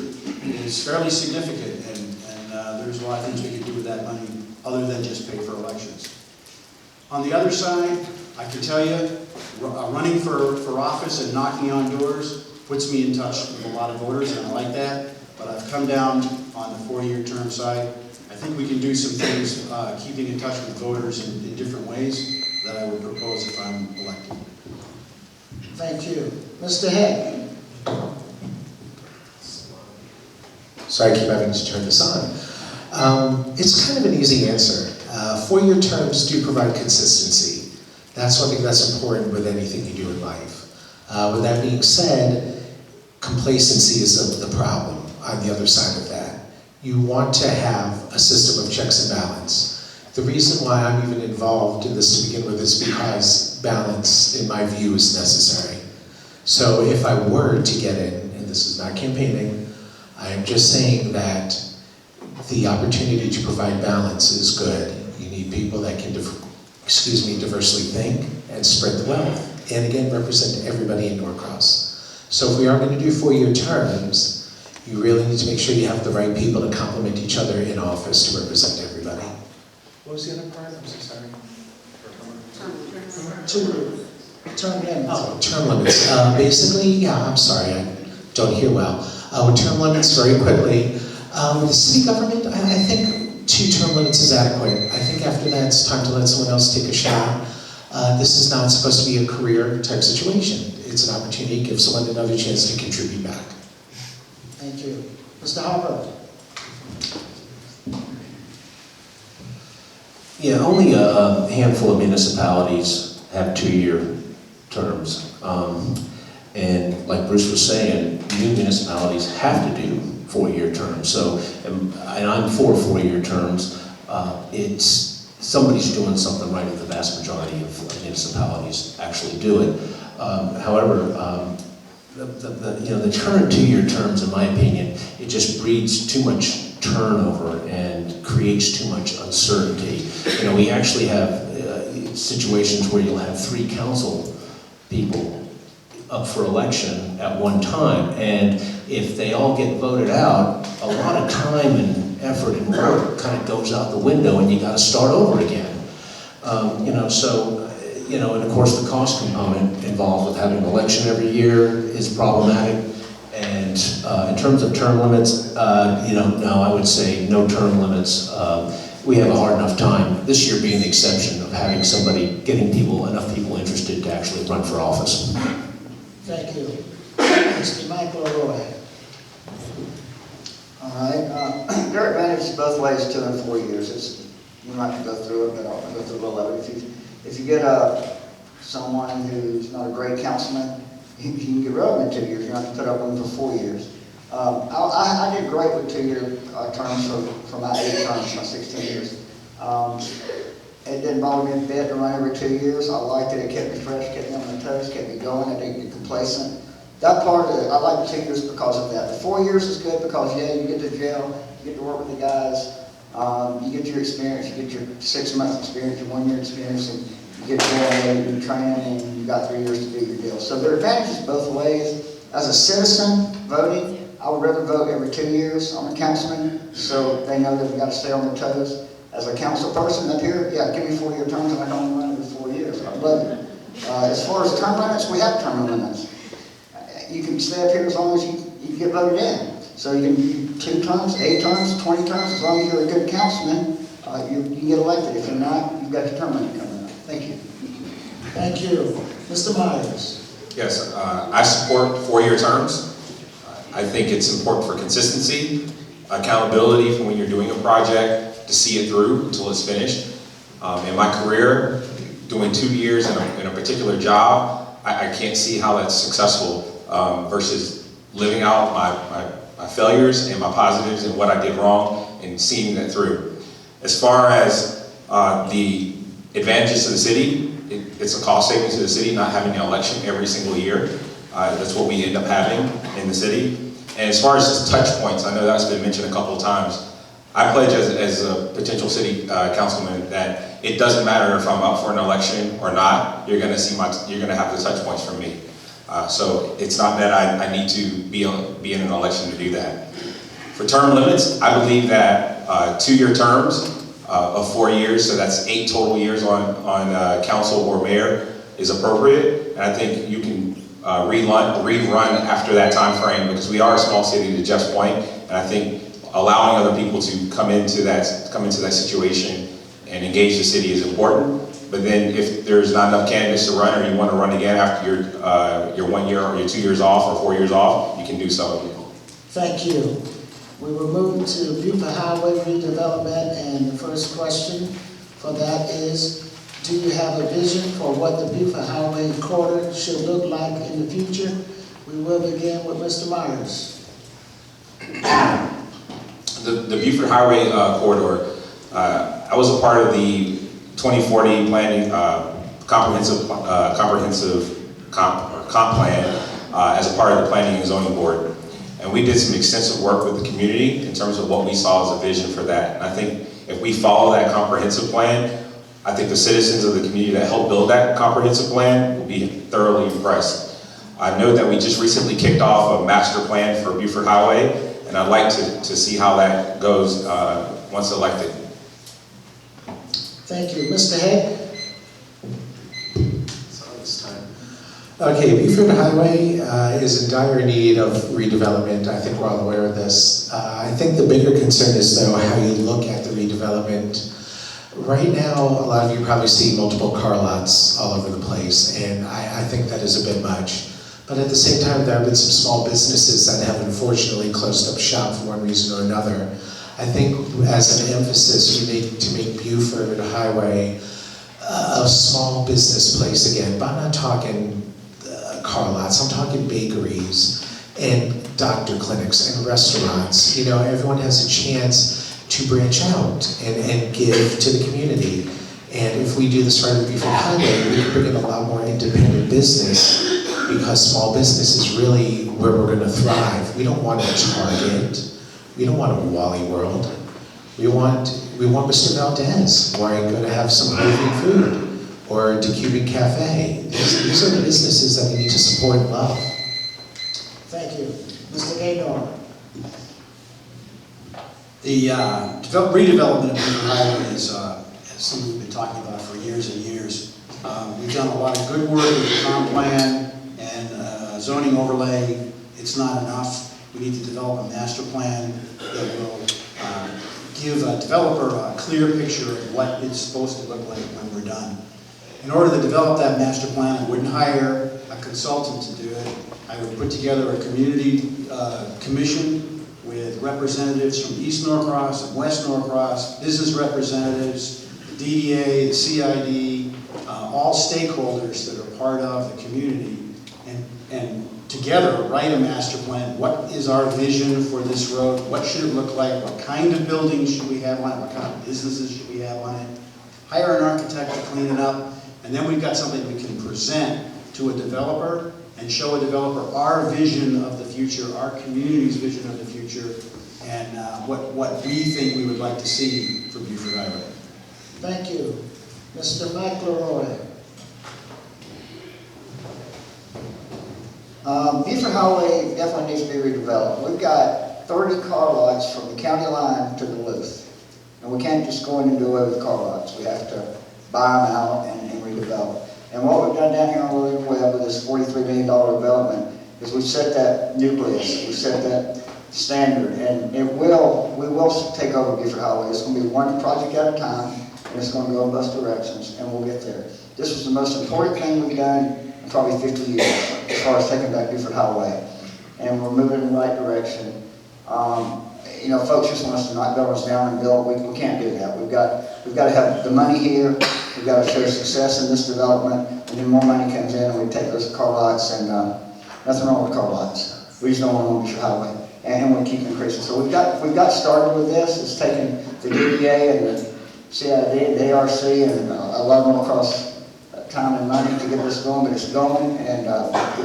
is fairly significant, and there's a lot of things we can do with that money other than just pay for elections. On the other side, I can tell you, running for office and knocking on doors puts me in touch with a lot of voters, and I like that, but I've come down on the 4-year term side. I think we can do some things keeping in touch with voters in different ways that I would propose if I'm elected. Thank you. Mr. Head. Sorry, I keep having to turn this on. It's kind of an easy answer. 4-year terms do provide consistency. That's one thing that's important with anything you do in life. With that being said, complacency is the problem on the other side of that. You want to have a system of checks and balance. The reason why I'm even involved in this to begin with is because balance, in my view, is necessary. So if I were to get in, and this is not campaigning, I am just saying that the opportunity to provide balance is good. You need people that can, diversely think and spread the wealth. And again, represent everybody in Norcross. So if we are going to do 4-year terms, you really need to make sure you have the right people to complement each other in office to represent everybody. What was the other part? I'm so sorry. Term limits. Oh, term limits. Basically, yeah, I'm sorry, I don't hear well. With term limits, very quickly, with the city government, I think 2 term limits is adequate. I think after that, it's time to let someone else take a shot. This is not supposed to be a career type situation. It's an opportunity to give someone another chance to contribute back. Thank you. Mr. Harper. Yeah, only a handful of municipalities have 2-year terms. And like Bruce was saying, new municipalities have to do 4-year terms. So, and I'm for 4-year terms. Somebody's doing something right if the vast majority of municipalities actually do it. However, the current 2-year terms, in my opinion, it just breeds too much turnover and creates too much uncertainty. We actually have situations where you'll have 3 council people up for election at one time, and if they all get voted out, a lot of time and effort and work kind of goes out the window, and you got to start over again. And of course the cost component involved with having an election every year is problematic, and And in terms of term limits, no, I would say no term limits. We have a hard enough time, this year being the exception, of having somebody, getting enough people interested to actually run for office. Thank you. Mr. Michael Roy. All right, there are advantages both ways, 2 and 4 years. You might have to go through it, but I'll go through a little of it. If you get someone who's not a great councilman, you can get rid of them in 2 years. You don't have to put up with them for 4 years. I did great with 2-year terms for my 8 terms, my 16 years. It didn't bother me a bit to run every 2 years. I liked it. It kept me fresh, kept me on my toes, kept me going. I didn't get complacent. That part of it, I like the 2 years because of that. The 4 years is good because, yeah, you get to jail, you get to work with the guys, you get your experience, you get your 6 months experience, your 1 year experience, and you get to go and you train, and you got 3 years to do your deal. So there are advantages both ways. As a citizen voting, I would rather vote every 2 years on a councilman, so they know that we got to stay on their toes. As a council person up here, yeah, give me 4-year terms, and I can only run every 4 years. I love it. As far as term limits, we have term limits. You can stay up here as long as you get voted in. So you can do 2 terms, 8 terms, 20 terms, as long as you're a good councilman, you can get elected. If you're not, you've got your term limit coming up. Thank you. Thank you. Mr. Myers. Yes, I support 4-year terms. I think it's important for consistency, accountability for when you're doing a project, to see it through until it's finished. In my career, doing 2 years in a particular job, I can't see how that's successful versus living out my failures and my positives and what I did wrong and seeing that through. As far as the advantages to the city, it's a cost savings to the city not having an election every single year. That's what we end up having in the city. And as far as just touch points, I know that's been mentioned a couple of times. I pledge as a potential city councilman that it doesn't matter if I'm up for an election or not. You're going to have the touch points from me. So it's not that I need to be in an election to do that. For term limits, I believe that 2-year terms of 4 years, so that's 8 total years on council or mayor, is appropriate. And I think you can rerun after that time frame, because we are a small city, to Jeff's point, and I think allowing other people to come into that situation and engage the city is important. But then if there's not enough candidates to run, or you want to run again after your 1 year or your 2 years off or 4 years off, you can do so. Thank you. We will move to Buford Highway redevelopment, and the first question for that is, do you have a vision for what the Buford Highway corridor should look like in the future? We will begin with Mr. Myers. The Buford Highway corridor, I was a part of the 2040 planning comprehensive comp plan as a part of the Planning and Zoning Board. And we did some extensive work with the community in terms of what we saw as a vision for that. And I think if we follow that comprehensive plan, I think the citizens of the community that helped build that comprehensive plan will be thoroughly impressed. I know that we just recently kicked off a master plan for Buford Highway, and I'd like to see how that goes once elected. Thank you. Mr. Head? Okay, Buford Highway is in dire need of redevelopment. I think we're all aware of this. I think the bigger concern is, though, how you look at the redevelopment. Right now, a lot of you probably see multiple car lots all over the place, and I think that is a bit much. But at the same time, there have been some small businesses that have unfortunately closed up shop for one reason or another. I think as an emphasis, we need to make Buford Highway a small business place again. But I'm not talking car lots, I'm talking bakeries and doctor clinics and restaurants. You know, everyone has a chance to branch out and give to the community. And if we do this right with Buford Highway, we can bring in a lot more independent business, because small business is really where we're going to thrive. We don't want a Target. We don't want a Wally World. We want Mr. Valdez, where I'm going to have some great food, or the Cuban Cafe. These are the businesses that we need to support and love. Thank you. Mr. Gaynor? The redevelopment of Buford Highway is something we've been talking about for years and years. We've done a lot of good work with the comp plan and zoning overlay. it's not enough. We need to develop a master plan that will give a developer a clear picture of what it's supposed to look like when we're done. In order to develop that master plan, I wouldn't hire a consultant to do it. I would put together a community commission with representatives from East Norcross and West Norcross, business representatives, the DDA, the CID, all stakeholders that are part of the community, and together write a master plan. What is our vision for this road? What should it look like? What kind of buildings should we have on it? What kind of businesses should we have on it? Hire an architect to clean it up, and then we've got something we can present to a developer and show a developer our vision of the future, our community's vision of the future, and what we think we would like to see for Buford Highway. Thank you. Mr. McElroy. Buford Highway definitely needs to be redeveloped. We've got 30 car lots from the county line to Duluth. And we can't just go in and do away with car lots. We have to buy them out and redevelop. And what we've done down here on William Webb with this $43 million development is we've set that nucleus, we've set that standard, and we will take over Buford Highway. It's going to be one project at a time, and it's going to go in both directions, and we'll get there. This was the most important thing we've done in probably 50 years as far as taking back Buford Highway, and we're moving in the right direction. You know, folks just want us to knock buildings down and build. We can't do that. We've got to have the money here. We've got to show success in this development, and then more money comes in, and we take those car lots, and nothing wrong with car lots. We just don't want them on Buford Highway, and we keep increasing. So we've got started with this. It's taken the DDA and the CID, the ARC, and a lot of Norcross time and money to get this going, but it's going, and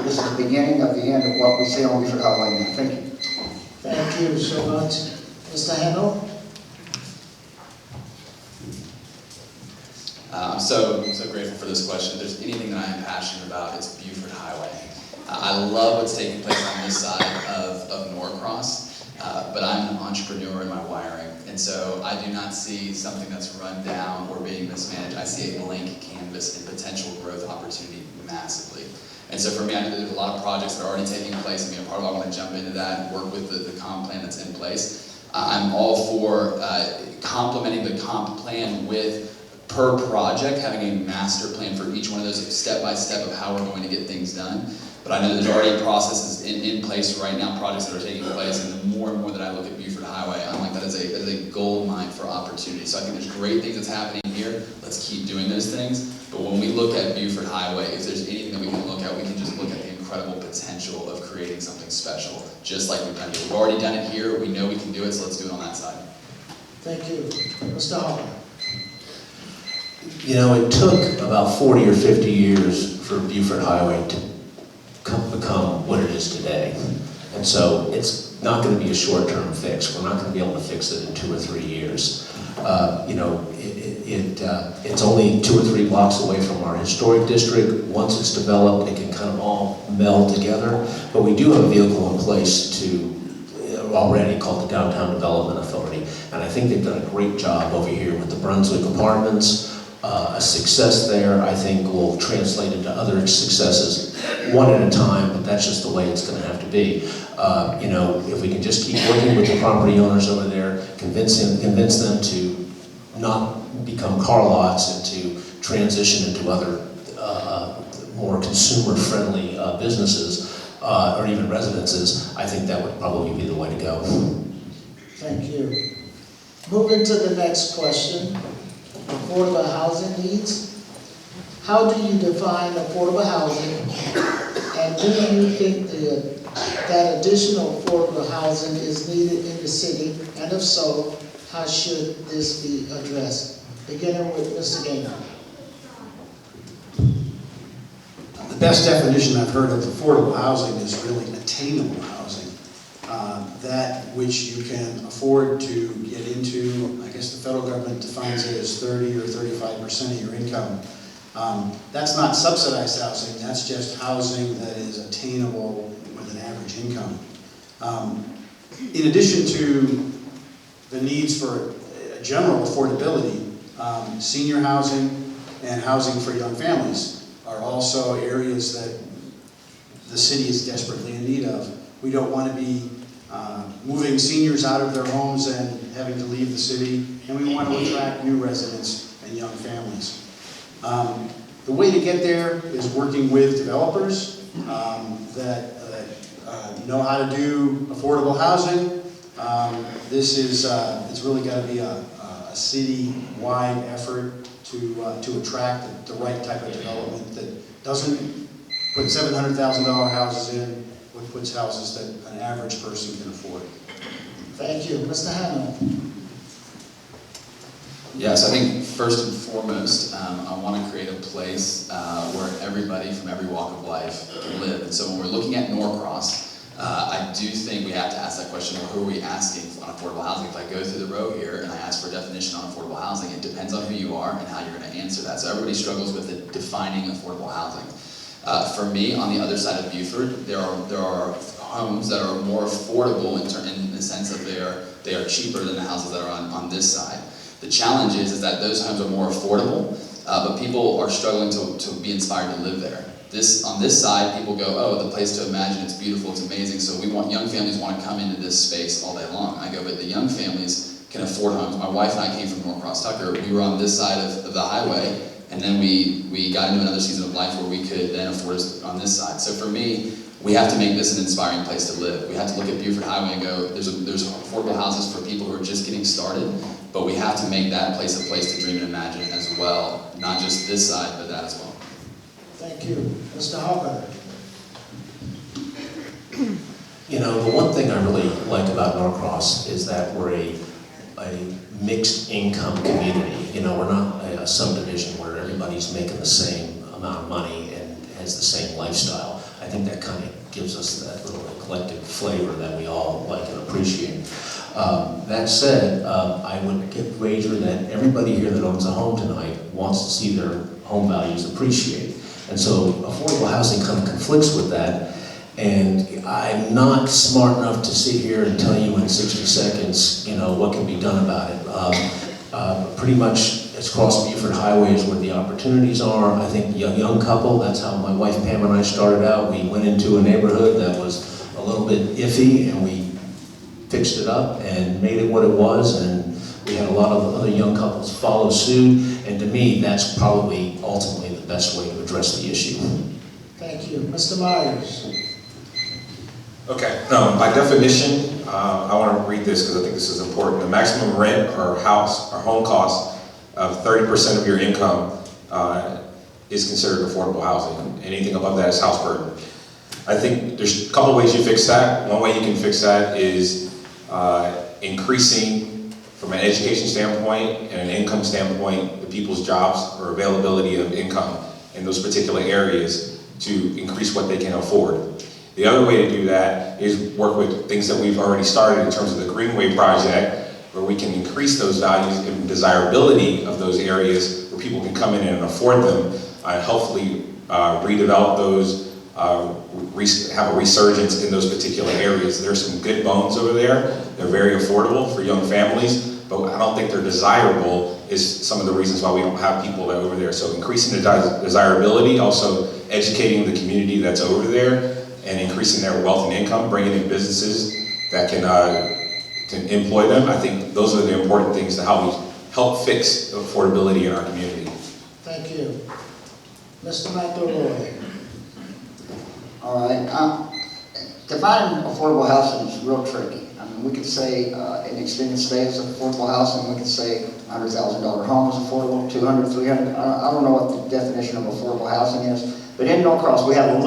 this is the beginning of the end of what we see on Buford Highway now. Thank you. Thank you so much. Mr. Handel? I'm so grateful for this question. If there's anything that I am passionate about, it's Buford Highway. I love what's taking place on this side of Norcross, but I'm an entrepreneur in my wiring, and so I do not see something that's run down or being mismanaged. I see a blank canvas and potential growth opportunity massively. And so for me, I know there's a lot of projects that are already taking place. I mean, part of I want to jump into that and work with the comp plan that's in place. I'm all for complementing the comp plan with, per project, having a master plan for each one of those, step-by-step of how we're going to get things done. But I know there's already processes in place right now, projects that are taking place, and the more and more that I look at Buford Highway, I'm like, that is a gold mine for opportunity. So I think there's great things that's happening here. Let's keep doing those things. But when we look at Buford Highway, if there's anything that we can look at, we can just look at the incredible potential of creating something special, just like we've done here. We've already done it here. We know we can do it, so let's do it on that side. Thank you. Mr. Hopper? You know, it took about 40 or 50 years for Buford Highway to become what it is today. And so it's not going to be a short-term fix. We're not going to be able to fix it in 2 or 3 years. You know, it's only 2 or 3 blocks away from our historic district. Once it's developed, it can kind of all meld together. But we do have a vehicle in place already called the Downtown Development Authority. And I think they've done a great job over here with the Brunswick Apartments. A success there, I think, will translate into other successes one at a time, but that's just the way it's going to have to be. You know, if we can just keep working with the property owners over there, convince them to not become car lots and to transition into other more consumer-friendly businesses or even residences, I think that would probably be the way to go. Thank you. Moving to the next question. Affordable housing needs. How do you define affordable housing? And do you think that additional affordable housing is needed in the city? And if so, how should this be addressed? Beginning with Mr. Gaynor. The best definition I've heard of affordable housing is really attainable housing. That which you can afford to get into. I guess the federal government defines it as 30 or 35% of your income. That's not subsidized housing, that's just housing that is attainable with an average income. In addition to the needs for general affordability, senior housing and housing for young families are also areas that the city is desperately in need of. We don't want to be moving seniors out of their homes and having to leave the city, and we want to attract new residents and young families. The way to get there is working with developers that know how to do affordable housing. It's really got to be a city-wide effort to attract the right type of development that doesn't put $700,000 houses in, but puts houses that an average person can afford. Thank you. Mr. Hannah? Yes, I think first and foremost, I want to create a place where everybody from every walk of life can live. And so when we're looking at Norcross, I do think we have to ask that question, who are we asking on affordable housing? If I go through the row here and I ask for a definition on affordable housing, it depends on who you are and how you're going to answer that. So everybody struggles with defining affordable housing. For me, on the other side of Buford, there are homes that are more affordable in the sense that they are cheaper than the houses that are on this side. The challenge is that those homes are more affordable, but people are struggling to be inspired to live there. On this side, people go, oh, the place to imagine, it's beautiful, it's amazing, so young families want to come into this space all day long. I go, but the young families can afford homes. My wife and I came from Norcross Tucker. We were on this side of the highway, and then we got into another season of life where we could then afford us on this side. So for me, we have to make this an inspiring place to live. We have to look at Buford Highway and go, there's affordable houses for people who are just getting started, but we have to make that place a place to dream and imagine as well, not just this side, but that as well. Thank you. Mr. Harper? You know, the one thing I really like about Norcross is that we're a mixed income community. You know, we're not a subdivision where everybody's making the same amount of money and has the same lifestyle. I think that kind of gives us that little eclectic flavor that we all like and appreciate. That said, I would wager that everybody here that owns a home tonight wants to see their home values appreciate. And so affordable housing kind of conflicts with that. And I'm not smart enough to sit here and tell you in 60 seconds, you know, what can be done about it. Pretty much it's across Buford Highway is where the opportunities are. I think a young couple, that's how my wife Pam and I started out. We went into a neighborhood that was a little bit iffy, and we fixed it up and made it what it was, and we had a lot of other young couples follow suit, and to me, that's probably ultimately the best way to address the issue. Thank you. Mr. Myers? Okay, by definition, I want to read this because I think this is important. The maximum rent or home cost of 30% of your income is considered affordable housing. Anything above that is house burden. I think there's a couple ways you fix that. One way you can fix that is increasing, from an education standpoint and an income standpoint, the people's jobs or availability of income in those particular areas to increase what they can afford. The other way to do that is work with things that we've already started in terms of the Greenway project, where we can increase those values and desirability of those areas where people can come in and afford them, hopefully redevelop those, have a resurgence in those particular areas. There's some good bones over there. They're very affordable for young families, but I don't think they're desirable is some of the reasons why we don't have people that are over there. So increasing the desirability, also educating the community that's over there, and increasing their wealth and income, bringing in businesses that can employ them. I think those are the important things to how we help fix affordability in our community. Thank you. Mr. McElroy? All right. Defining affordable housing is real tricky. I mean, we could say an extended stay is affordable housing. We could say $100,000 home is affordable, 200, 300. I don't know what the definition of affordable housing is. But in Norcross, we do have a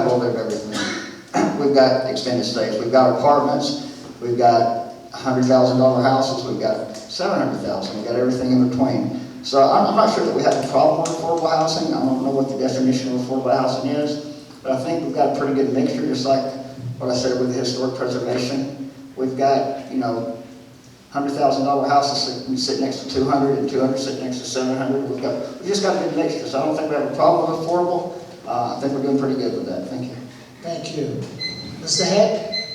little bit of everything. We've got extended stays. We've got apartments. We've got $100,000 houses. We've got $700,000. We've got everything in between. So I'm not sure that we have a problem with affordable housing. I don't know what the definition of affordable housing is. But I think we've got a pretty good mixture, just like what I said with the historic preservation. We've got, you know, $100,000 houses that sit next to 200, and 200 sit next to 700. We've just got a good mixture, so I don't think we have a problem with affordable. I think we're doing pretty good with that. Thank you. Thank you. Mr. Heck?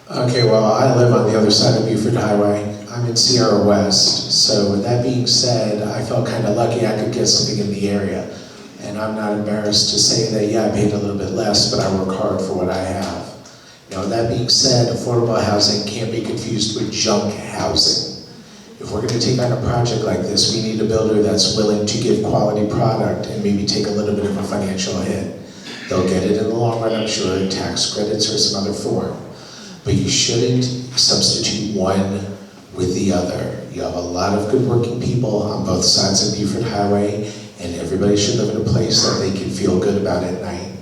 Okay, well, I live on the other side of Buford Highway. I'm in Sierra West, so with that being said, I felt kind of lucky I could get something in the area. And I'm not embarrassed to say that, yeah, I paid a little bit less, but I work hard for what I have. You know, that being said, affordable housing can't be confused with junk housing. If we're gonna take on a project like this, we need a builder that's willing to give quality product and maybe take a little bit of a financial hit. They'll get it in the long run, I'm sure, in tax credits or some other form. But you shouldn't substitute one with the other. You have a lot of good working people on both sides of Beaufort Highway, and everybody should live in a place that they can feel good about at night.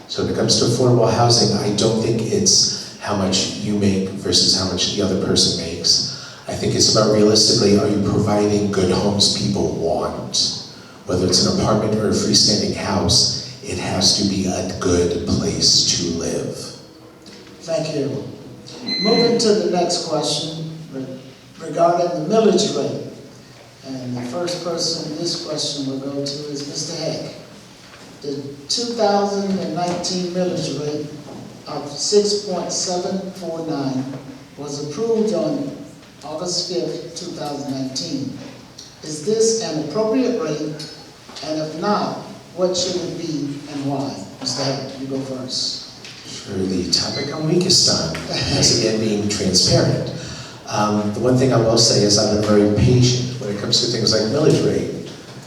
So when it comes to affordable housing, I don't think it's how much you make versus how much the other person makes. I think it's about realistically, are you providing good homes people want? Whether it's an apartment or a freestanding house, it has to be a good place to live. Thank you. Moving to the next question regarding the millage rate. And the first person this question will go to is Mr. Heck. The 2019 millage rate of 6.749 was approved on August 5th, 2019. Is this an appropriate rate? And if not, what should it be and why? Mr. Heck, you go first. Sure, the topic I'm weakest on is again being transparent. The one thing I will say is I've been very patient when it comes to things like millage rate.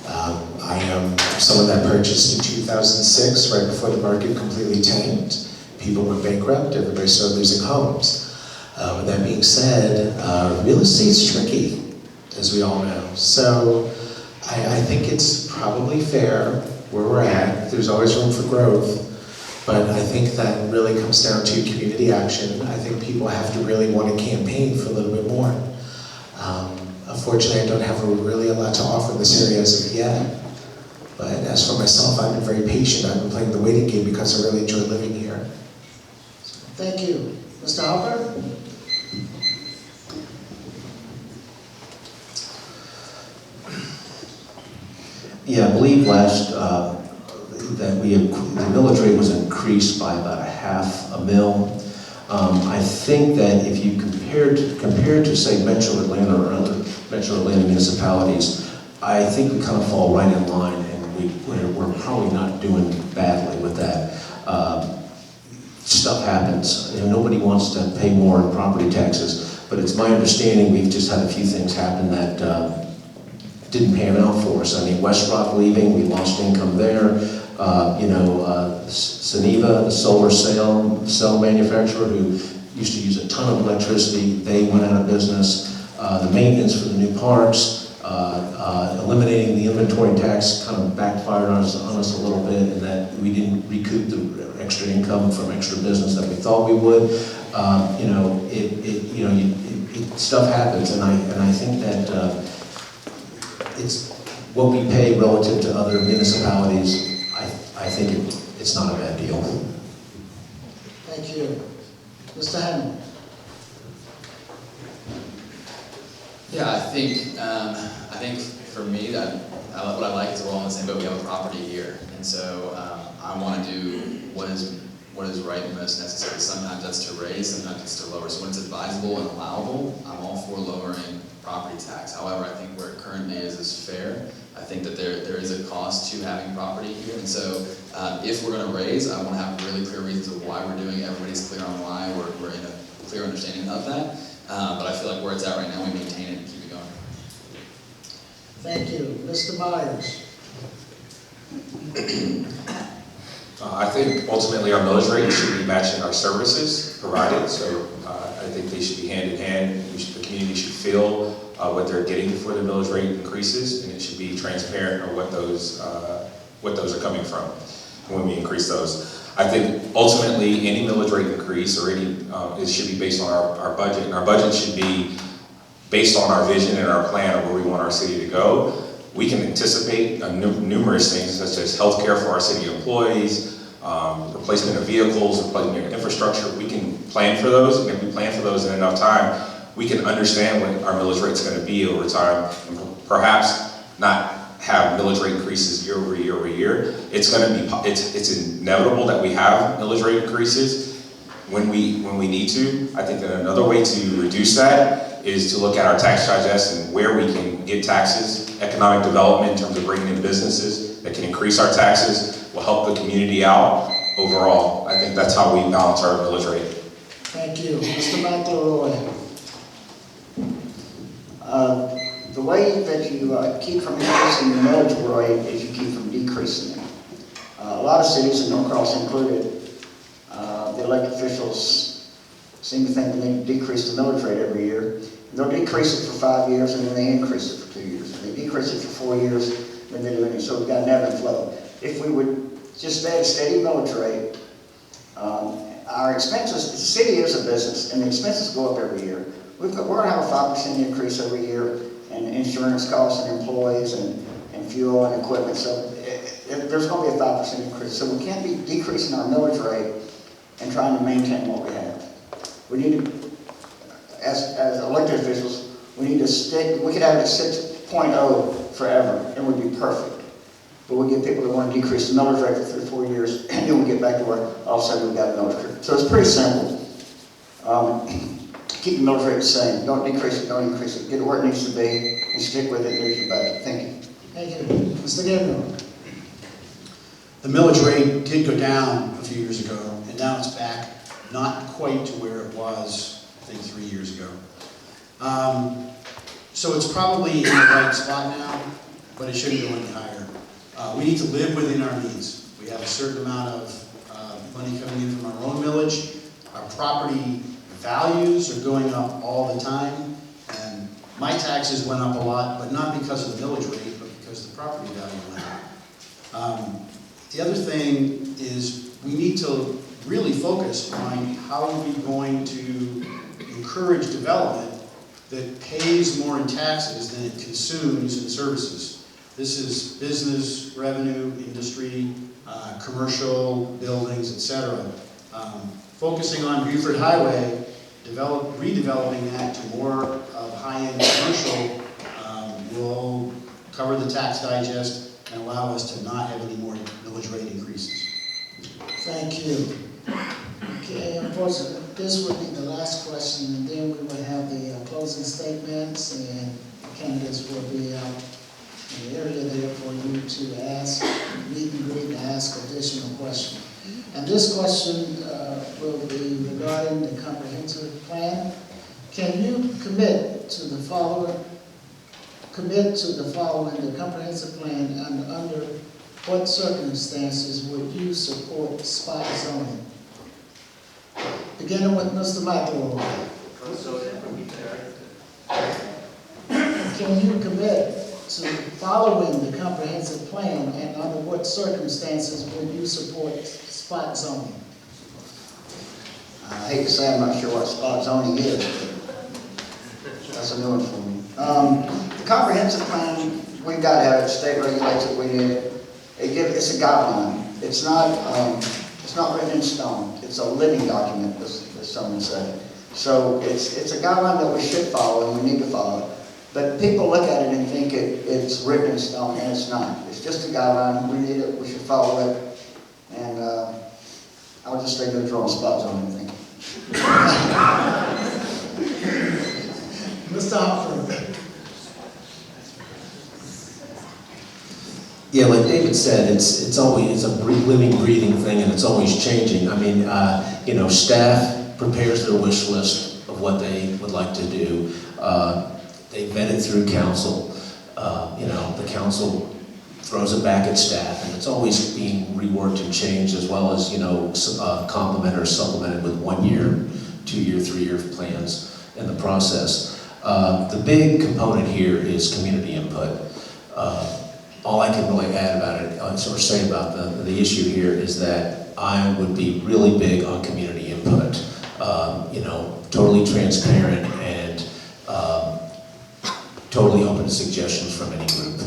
I am someone that purchased in 2006, right before the market completely tanked. People went bankrupt, everybody started losing homes. With that being said, real estate's tricky, as we all know. So I think it's probably fair where we're at. There's always room for growth. But I think that really comes down to community action. I think people have to really want to campaign for a little bit more. Unfortunately, I don't have really a lot to offer in this area as of yet. But as for myself, I've been very patient. I've been playing the waiting game because I really enjoy living here. Thank you. Mr. Hopper? Yeah, I believe last, that the millage rate was increased by about $500,000. I think that if you compared to say Metro Atlanta or other Metro Atlanta municipalities, I think we kind of fall right in line, and we're probably not doing badly with that. Stuff happens. You know, nobody wants to pay more in property taxes, but it's my understanding we've just had a few things happen that didn't pan out for us. I mean, West Rock leaving, we lost income there. Suniva, the solar cell manufacturer who used to use a ton of electricity, they went out of business. The maintenance for the new parks, eliminating the inventory tax kind of backfired on us a little bit, in that we didn't recoup the extra income from extra business that we thought we would. Stuff happens, and I think that it's what we pay relative to other municipalities. I think it's not a bad deal. Thank you. Mr. Hammond? Yeah, I think for me that what I like is we're all in the same boat. We have a property here, and so I want to do what is right and most necessary. Sometimes that's to raise, sometimes it's to lower. So when it's advisable and allowable, I'm all for lowering property tax. However, I think where it currently is fair. I think that there is a cost to having property here, and so if we're going to raise, I want to have really clear reasons of why we're doing it. Everybody's clear on why. We're in a clear understanding of that. But I feel like where it's at right now, we maintain it and keep it going. Thank you. Mr. Myers? I think ultimately our millage rate should be matching our services provided, so I think they should be hand in hand. The community should feel what they're getting for the millage rate increases, and it should be transparent on what those are coming from when we increase those. I think ultimately any millage rate increase or it should be based on our budget, and our budget should be based on our vision and our plan of where we want our city to go. We can anticipate numerous things such as healthcare for our city employees, replacement of vehicles, replacement of infrastructure. We can plan for those, and if we plan for those in enough time, we can understand what our millage rate is going to be over time, and perhaps not have millage rate increases year over year over year. It's going to be, it's inevitable that we have millage rate increases when we need to. I think that another way to reduce that is to look at our tax digest and where we can get taxes, economic development in terms of bringing in businesses, that can increase our taxes, will help the community out overall. I think that's how we balance our millage rate. Thank you. Mr. McElroy. The way that you keep from increasing your millage rate is you keep from decreasing it. A lot of cities, and Norcross included, the elected officials seem to think they need to decrease the millage rate every year. They'll decrease it for 5 years, and then they increase it for 2 years. And they decrease it for 4 years, then they do it. So we've got an ebb and flow. If we would just stay at a steady millage rate, our expenses, the city is a business, and the expenses go up every year. We're going to have a 5% increase every year in insurance costs and employees and fuel and equipment. So there's going to be a 5% increase. So we can't be decreasing our millage rate and trying to maintain what we have. We need to, as elected officials, we need to stick, we could have it at 6.0 forever, and it would be perfect. But we get people that want to decrease the millage rate for 3 or 4 years, and then we get back to where all of a sudden we've got a millage rate. So it's pretty simple. Keep the millage rate the same. Don't decrease it, don't increase it. Get it where it needs to be, and stick with it, and there's your budget. Thank you. Thank you. Mr. Gabriel. The millage rate did go down a few years ago, and now it's back, not quite to where it was, I think, 3 years ago. So it's probably in the right spot now, but it shouldn't go any higher. We need to live within our means. We have a certain amount of money coming in from our own millage. Our property values are going up all the time, and my taxes went up a lot, but not because of the millage rate, but because the property value went up. The other thing is we need to really focus on how are we going to encourage development that pays more in taxes than it consumes in services. This is business, revenue, industry, commercial, buildings, etc. Focusing on Buford Highway, redeveloping that to more of high-end commercial will cover the tax digest and allow us to not have any more millage rate increases. Thank you. Okay, unfortunately, this would be the last question, and then we will have the closing statements, and the candidates will be out in the area there for you to ask, meet and greet, and ask additional questions. And this question will be regarding the comprehensive plan. Can you commit to the following, the comprehensive plan, and under what circumstances would you support spot zoning? Beginning with Mr. McElroy. Can you commit to following the comprehensive plan, and under what circumstances would you support spot zoning? I hate to say I'm not sure what spot zoning is, but that's a new one for me. The comprehensive plan, we've got to have it, state regulates it, we need it. It's a guideline. It's not written in stone. It's a living document, as someone said. So it's a guideline that we should follow, and we need to follow. But people look at it and think it's written in stone, and it's not. It's just a guideline. We need it. We should follow it. And I'll just stay neutral on spot zoning. Thank you. Mr. Humphrey. Yeah, like David said, it's always a living, breathing thing, and it's always changing. I mean, staff prepares their wish list of what they would like to do. They vet it through council. The council throws it back at staff, and it's always being reworked and changed, as well as complemented or supplemented with 1 year, 2 year, 3 year plans in the process. The big component here is community input. All I can really add about it, or say about the issue here, is that I would be really big on community input. Totally transparent and totally open to suggestions from any group.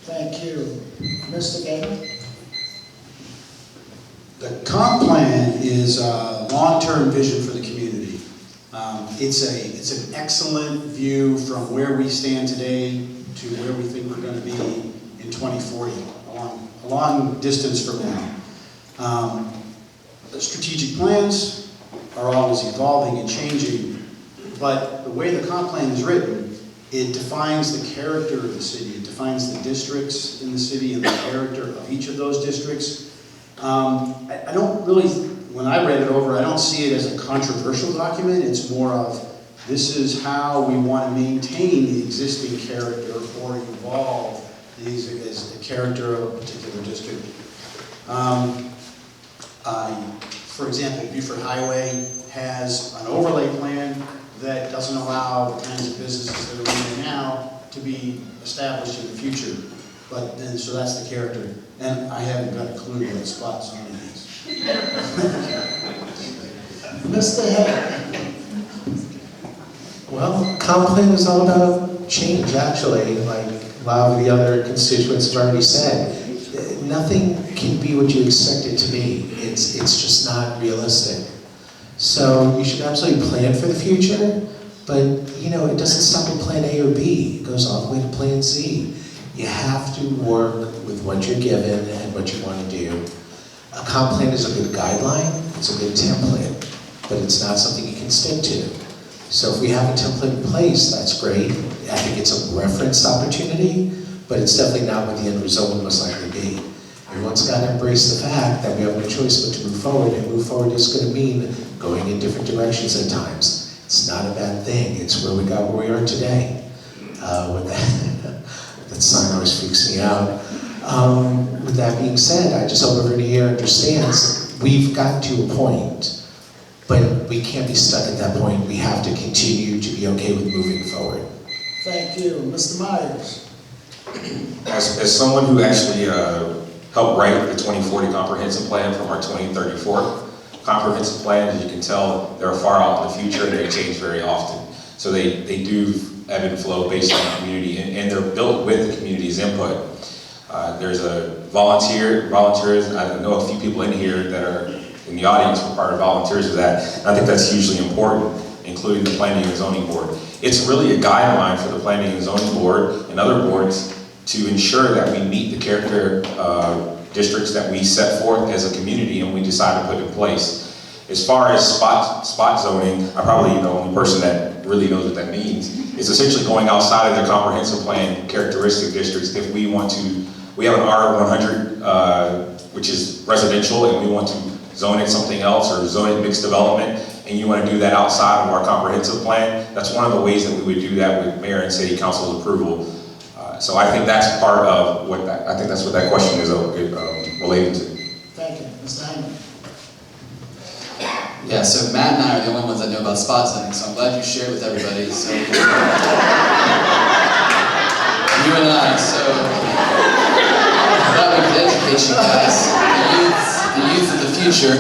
Thank you. Mr. Gaynor? The comp plan is a long-term vision for the community. It's an excellent view from where we stand today to where we think we're going to be in 2040, a long distance from now. The strategic plans are always evolving and changing, but the way the comp plan is written, It defines the character of the city. It defines the districts in the city and the character of each of those districts. I don't really, when I read it over, I don't see it as a controversial document. It's more of, this is how we want to maintain the existing character or evolve as the character of a particular district. For example, Beaufort Highway has an overlay plan that doesn't allow the kinds of businesses that are in there now to be established in the future. But then, so that's the character. And I haven't got a clue what spot zoning is. Mr. Head. Well, comp plan is all about change, actually, like a lot of the other constituents have already said. Nothing can be what you expect it to be. It's just not realistic. So you should absolutely plan for the future, but you know, it doesn't stop at plan A or B. It goes all the way to plan Z. You have to work with what you're given and what you want to do. A comp plan is a good guideline, it's a good template, but it's not something you can stick to. So if we have a template in place, that's great. I think it's a reference opportunity, but it's definitely not what the end result will most likely be. Everyone's got to embrace the fact that we have no choice but to move forward, and move forward is going to mean going in different directions at times. It's not a bad thing. It's where we got where we are today. That sign always freaks me out. With that being said, I just hope everybody here understands we've gotten to a point, but we can't be stuck at that point. We have to continue to be okay with moving forward. Thank you. Mr. Myers. As someone who actually helped write the 2040 comprehensive plan from our 2034 comprehensive plan, as you can tell, they're far out in the future and they change very often. So they do ebb and flow based on the community, and they're built with the community's input. There's a volunteers, I know a few people in here that are in the audience were part of volunteers of that. And I think that's hugely important, including the Planning and Zoning Board. It's really a guideline for the Planning and Zoning Board and other boards to ensure that we meet the character districts that we set forth as a community and we decide to put in place. As far as spot zoning, I'm probably the only person that really knows what that means. It's essentially going outside of the comprehensive plan characteristic districts. If we want to, we have an R100, which is residential, and we want to zone it something else or zone it mixed development, and you want to do that outside of our comprehensive plan, that's one of the ways that we would do that with mayor and city council's approval. So I think that's part of what I think that's what that question is related to. Thank you. Mr. Hyman. Yeah, so Matt and I are the only ones that know about spot zoning, so I'm glad you shared with everybody. So you and I, so that we could educate you guys, the youth of the future.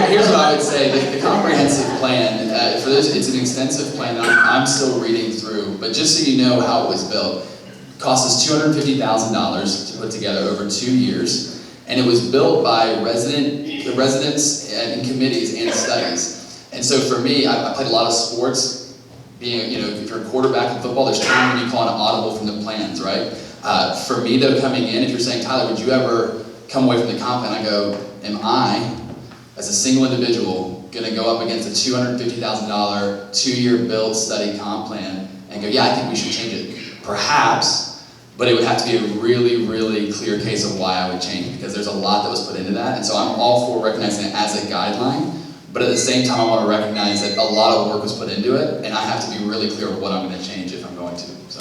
Here's what I would say: the comprehensive plan for this, it's an extensive plan. I'm still reading through, but just so you know how it was built, it cost us $250,000 to put together over 2 years, and it was built by the residents and committees and studies. And so for me, I played a lot of sports. Being, you know, if you're a quarterback in football, there's times when you call an audible from the plans, right? For me though, coming in, if you're saying, Tyler, would you ever come away from the comp plan? I go, am I, as a single individual, going to go up against a $250,000 2-year build study comp plan and go, yeah, I think we should change it? Perhaps, but it would have to be a really, really clear case of why I would change, because there's a lot that was put into that. And so I'm all for recognizing it as a guideline, but at the same time I want to recognize that a lot of work was put into it, and I have to be really clear of what I'm going to change if I'm going to. So,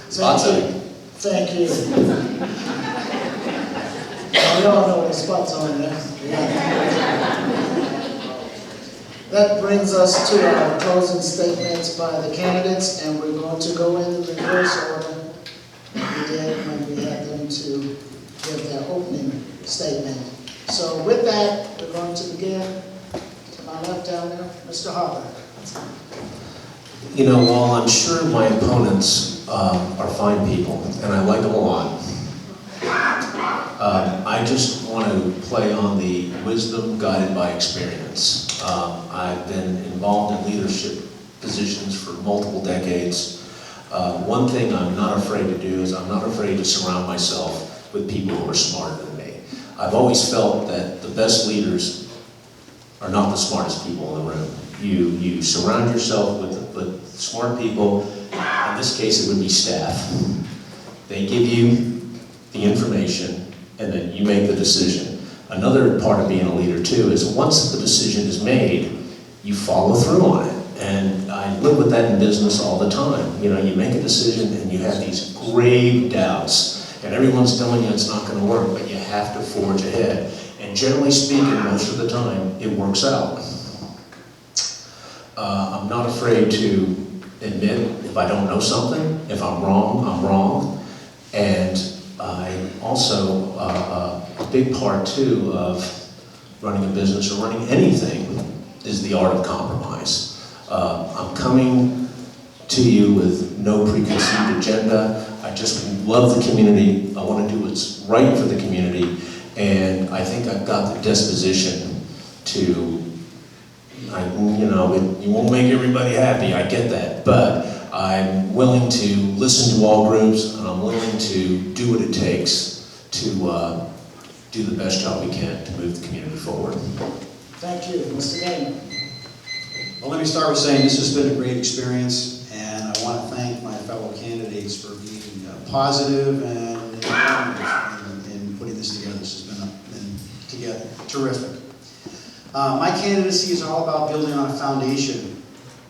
spot zoning. Thank you. We all know what spot zoning is. Yeah. That brings us to our closing statements by the candidates, and we're going to go in reverse order. We did when we had them to give their opening statement. So with that, we're going to begin. To my left down there, Mr. Harper. You know, while I'm sure my opponents are fine people, and I like them a lot, I just want to play on the wisdom guided by experience. I've been involved in leadership positions for multiple decades. One thing I'm not afraid to do is I'm not afraid to surround myself with people who are smarter than me. I've always felt that the best leaders are not the smartest people in the room. You surround yourself with smart people, this case, it would be staff. They give you the information, and then you make the decision. Another part of being a leader too is once the decision is made, you follow through on it. And I live with that in business all the time. You know, you make a decision and you have these grave doubts, and everyone's telling you it's not going to work, but you have to forge ahead. And generally speaking, most of the time, it works out. I'm not afraid to admit if I don't know something. If I'm wrong, I'm wrong. And I also, a big part too of running a business or running anything is the art of compromise. I'm coming to you with no preconceived agenda. I just love the community. I want to do what's right for the community. And I think I've got the disposition to, you won't make everybody happy, I get that. But I'm willing to listen to all groups, and I'm willing to do what it takes to do the best job we can to move the community forward. Thank you. Mr. Gayman. Well, let me start with saying this has been a great experience, and I want to thank my fellow candidates for being positive and informative in putting this together. This has been terrific. My candidacy is all about building on a foundation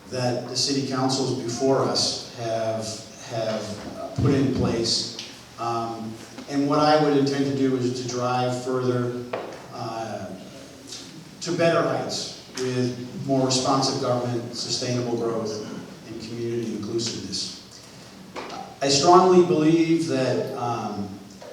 that the city councils before us have put in place. And what I would intend to do is to drive further to better heights with more responsive government, sustainable growth, and community inclusiveness. I strongly believe that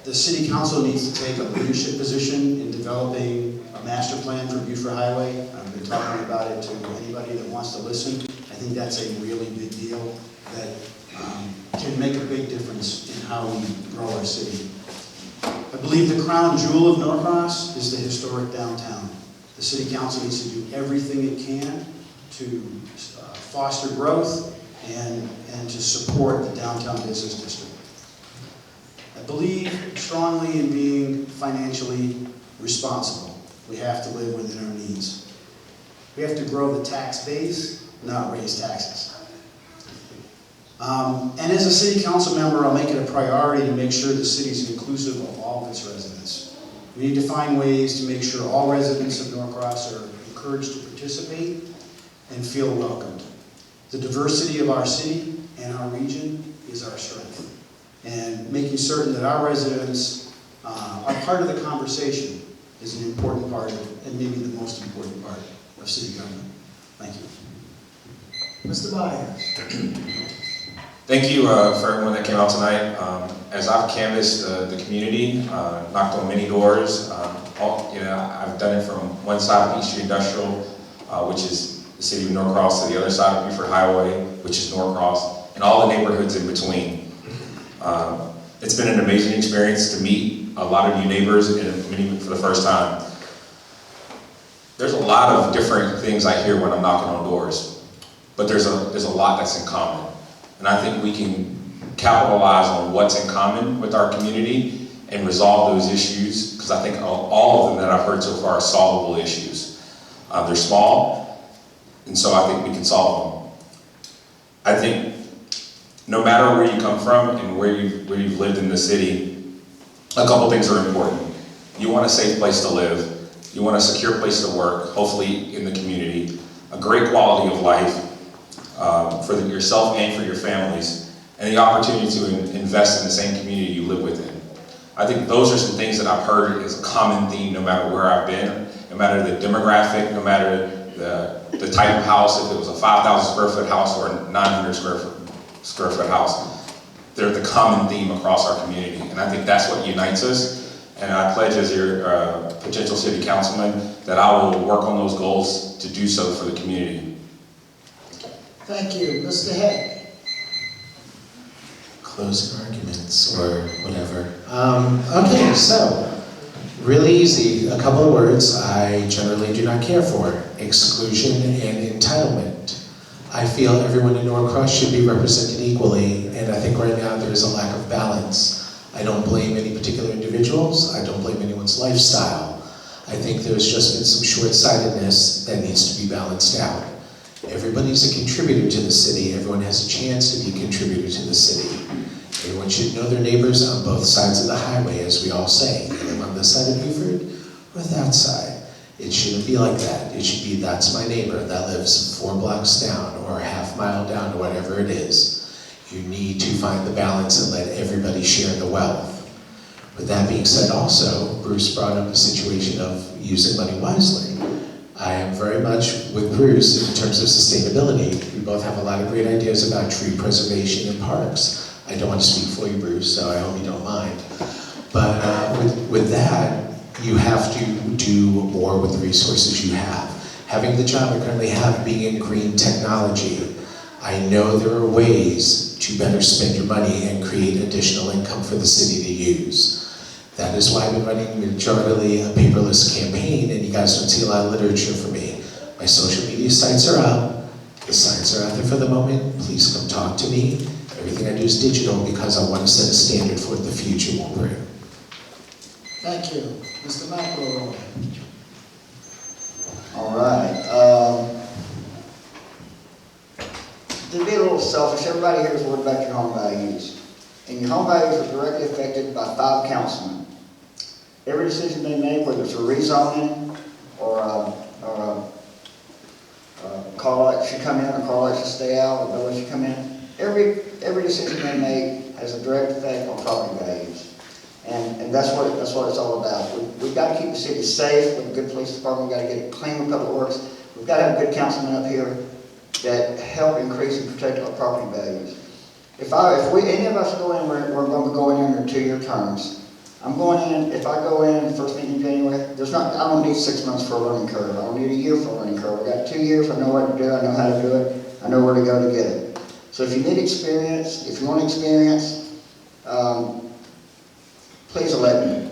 the city council needs to take a leadership position in developing a master plan for Buford Highway. I've been talking about it to anybody that wants to listen. I think that's a really big deal that can make a big difference in how we grow our city. I believe the crown jewel of Norcross is the historic downtown. The city council needs to do everything it can to foster growth and to support the downtown business district. I believe strongly in being financially responsible. We have to live within our means. We have to grow the tax base, not raise taxes. And as a city council member, I'll make it a priority to make sure the city is inclusive of all of its residents. We need to find ways to make sure all residents of Norcross are encouraged to participate and feel welcomed. The diversity of our city and our region is our strength. And making certain that our residents are part of the conversation is an important part of, and maybe the most important part of city government. Thank you. Mr. Myers. Thank you for everyone that came out tonight. As I've canvassed the community, knocked on many doors, I've done it from one side of East Street Industrial, which is the city of Norcross, to the other side of Buford Highway, which is Norcross, and all the neighborhoods in between. It's been an amazing experience to meet a lot of you neighbors, and many for the first time. There's a lot of different things I hear when I'm knocking on doors, but there's a lot that's in common. And I think we can capitalize on what's in common with our community and resolve those issues, because I think all of them that I've heard so far are solvable issues. They're small, and so I think we can solve them. I think no matter where you come from and where you've lived in the city, a couple things are important. You want a safe place to live, you want a secure place to work, hopefully in the community, a great quality of life, for yourself and for your families, and the opportunity to invest in the same community you live within. I think those are some things that I've heard as a common theme no matter where I've been, no matter the demographic, no matter the type of house, if it was a 5,000 square foot house or a 900 square foot house. They're the common theme across our community, and I think that's what unites us. And I pledge as your potential city councilman that I will work on those goals to do so for the community. Thank you. Mr. Heck. Closing arguments or whatever. Okay, so really easy. A couple of words I generally do not care for: exclusion and entitlement. I feel everyone in Norcross should be represented equally, and I think right now there is a lack of balance. I don't blame any particular individuals. I don't blame anyone's lifestyle. I think there's just been some short-sightedness that needs to be balanced out. Everybody's a contributor to the city. Everyone has a chance to be a contributor to the city. Everyone should know their neighbors on both sides of the highway, as we all say. You live on this side of Beaufort or that side. It shouldn't be like that. It should be, that's my neighbor that lives 4 blocks down or a half mile down or whatever it is. You need to find the balance and let everybody share the wealth. With that being said also, Bruce brought up the situation of using money wisely. I am very much with Bruce in terms of sustainability. We both have a lot of great ideas about tree preservation and parks. I don't want to speak for you, Bruce, so I hope you don't mind. But with that, you have to do more with the resources you have. Having the job I currently have, being in green technology, I know there are ways to better spend your money and create additional income for the city to use. That is why I've been running majority a paperless campaign, and you guys don't see a lot of literature from me. My social media sites are out. The signs are out there for the moment. Please come talk to me. Everything I do is digital because I want to set a standard for what the future will bring. Thank you. Mr. McElroy. All right. To be a little selfish, everybody here is worried about your home values. And your home values are directly affected by 5 councilmen. Every decision they make, whether it's a rezoning or a call light should come in, or call light should stay out, or bill should come in, every decision they make has a direct effect on property values. And that's what it's all about. We've got to keep the city safe with a good police department. We've got to get it clean with public works. We've got to have good councilmen up here that help increase and protect our property values. If any of us go in, we're going to go in under 2-year terms. I'm going in, if I go in first meeting in January, I don't need 6 months for a learning curve. I don't need a year for a learning curve. I got 2 years, I know what to do, I know how to do it, I know where to go to get it. So if you need experience, if you want experience, please elect me.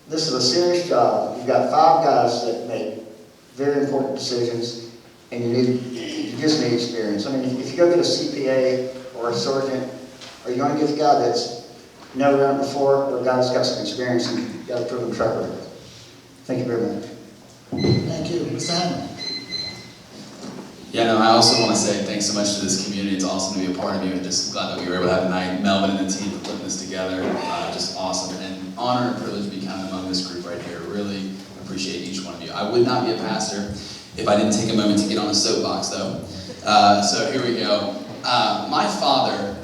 This is a serious job. You've got 5 guys that make very important decisions, and you just need experience. I mean, if you go get a CPA or a sergeant, are you going to get the guy that's never done it before, or a guy that's got some experience and got a proven track record? Thank you very much. Thank you. Mr. Hammond. Yeah, no, I also want to say thanks so much to this community. It's awesome to be a part of you, and just glad that we were able to have tonight. Melvin and the team for putting this together, just awesome. And honor and privilege to be counted among this group right here. Really appreciate each one of you. I would not be a pastor if I didn't take a moment to get on a soapbox, though. So here we go. My father,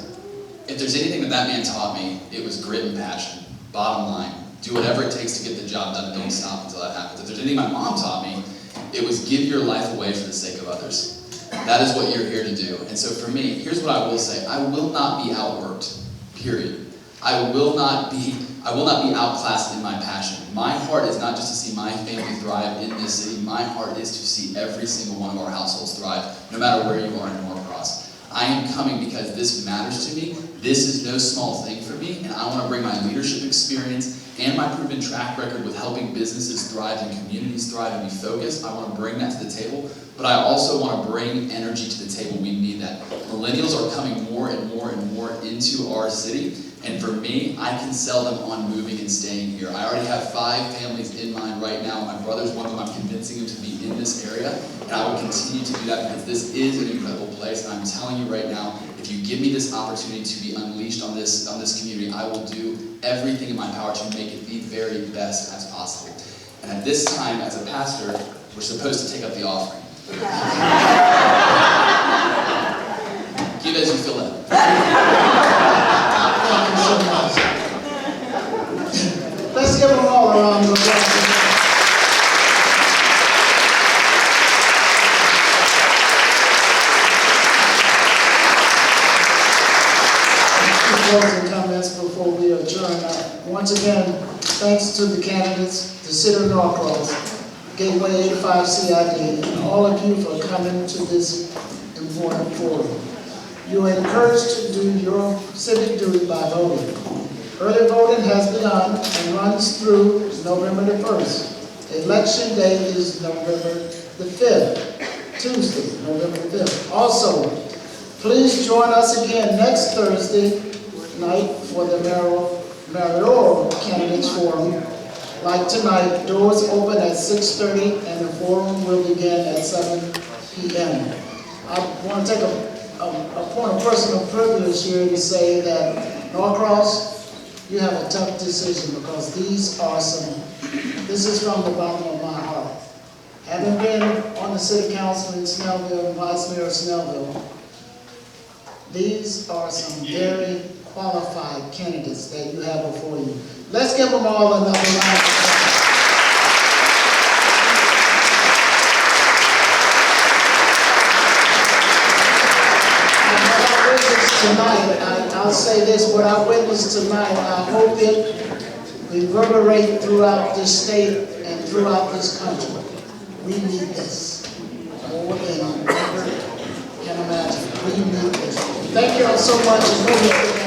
if there's anything that man taught me, it was grit and passion. Bottom line, do whatever it takes to get the job done and don't stop until that happens. If there's anything my mom taught me, it was give your life away for the sake of others. That is what you're here to do. And so for me, here's what I will say. I will not be outworked, period. I will not be outclassed in my passion. My heart is not just to see my family thrive in this city. My heart is to see every single one of our households thrive, no matter where you are in Norcross. I am coming because this matters to me. This is no small thing for me, and I want to bring my leadership experience and my proven track record with helping businesses thrive and communities thrive and be focused. I want to bring that to the table, but I also want to bring energy to the table. We need that. Millennials are coming more and more and more into our city, and for me, I can sell them on moving and staying here. I already have 5 families in mind right now. My brother's one of them. I'm convincing him to be in this area, and I will continue to do that because this is an incredible place, and I'm telling you right now, if you give me this opportunity to be unleashed on this community, I will do everything in my power to make it the very best as possible. And at this time, as a pastor, we're supposed to take up the offering. Give as you feel led. Thank you so much. Let's give them all a round of applause. Closing comments before we adjourn. Once again, thanks to the candidates, the City of Norcross, Gateway 85 CID, and all of you for coming to this important forum. You are encouraged to do your civic duty by voting. Early voting has begun and runs through November the 1st. Election day is November the 5th, Tuesday, November the 5th. Also, please join us again next Thursday night for the mayoral candidates forum Like tonight, doors open at 6:30 and the forum will begin at 7 p.m. I want to take a point of personal privilege here to say that Norcross, you have a tough decision because these are this is from the bottom of my heart. Having been on the city council in Snellville, vice mayor of Snellville, these are some very qualified candidates that you have before you. Let's give them all another round of applause. Tonight, I'll say this, what I witnessed tonight, I hope it reverberate throughout this state and throughout this country. We need this more than I ever can imagine. We need this. Thank you all so much.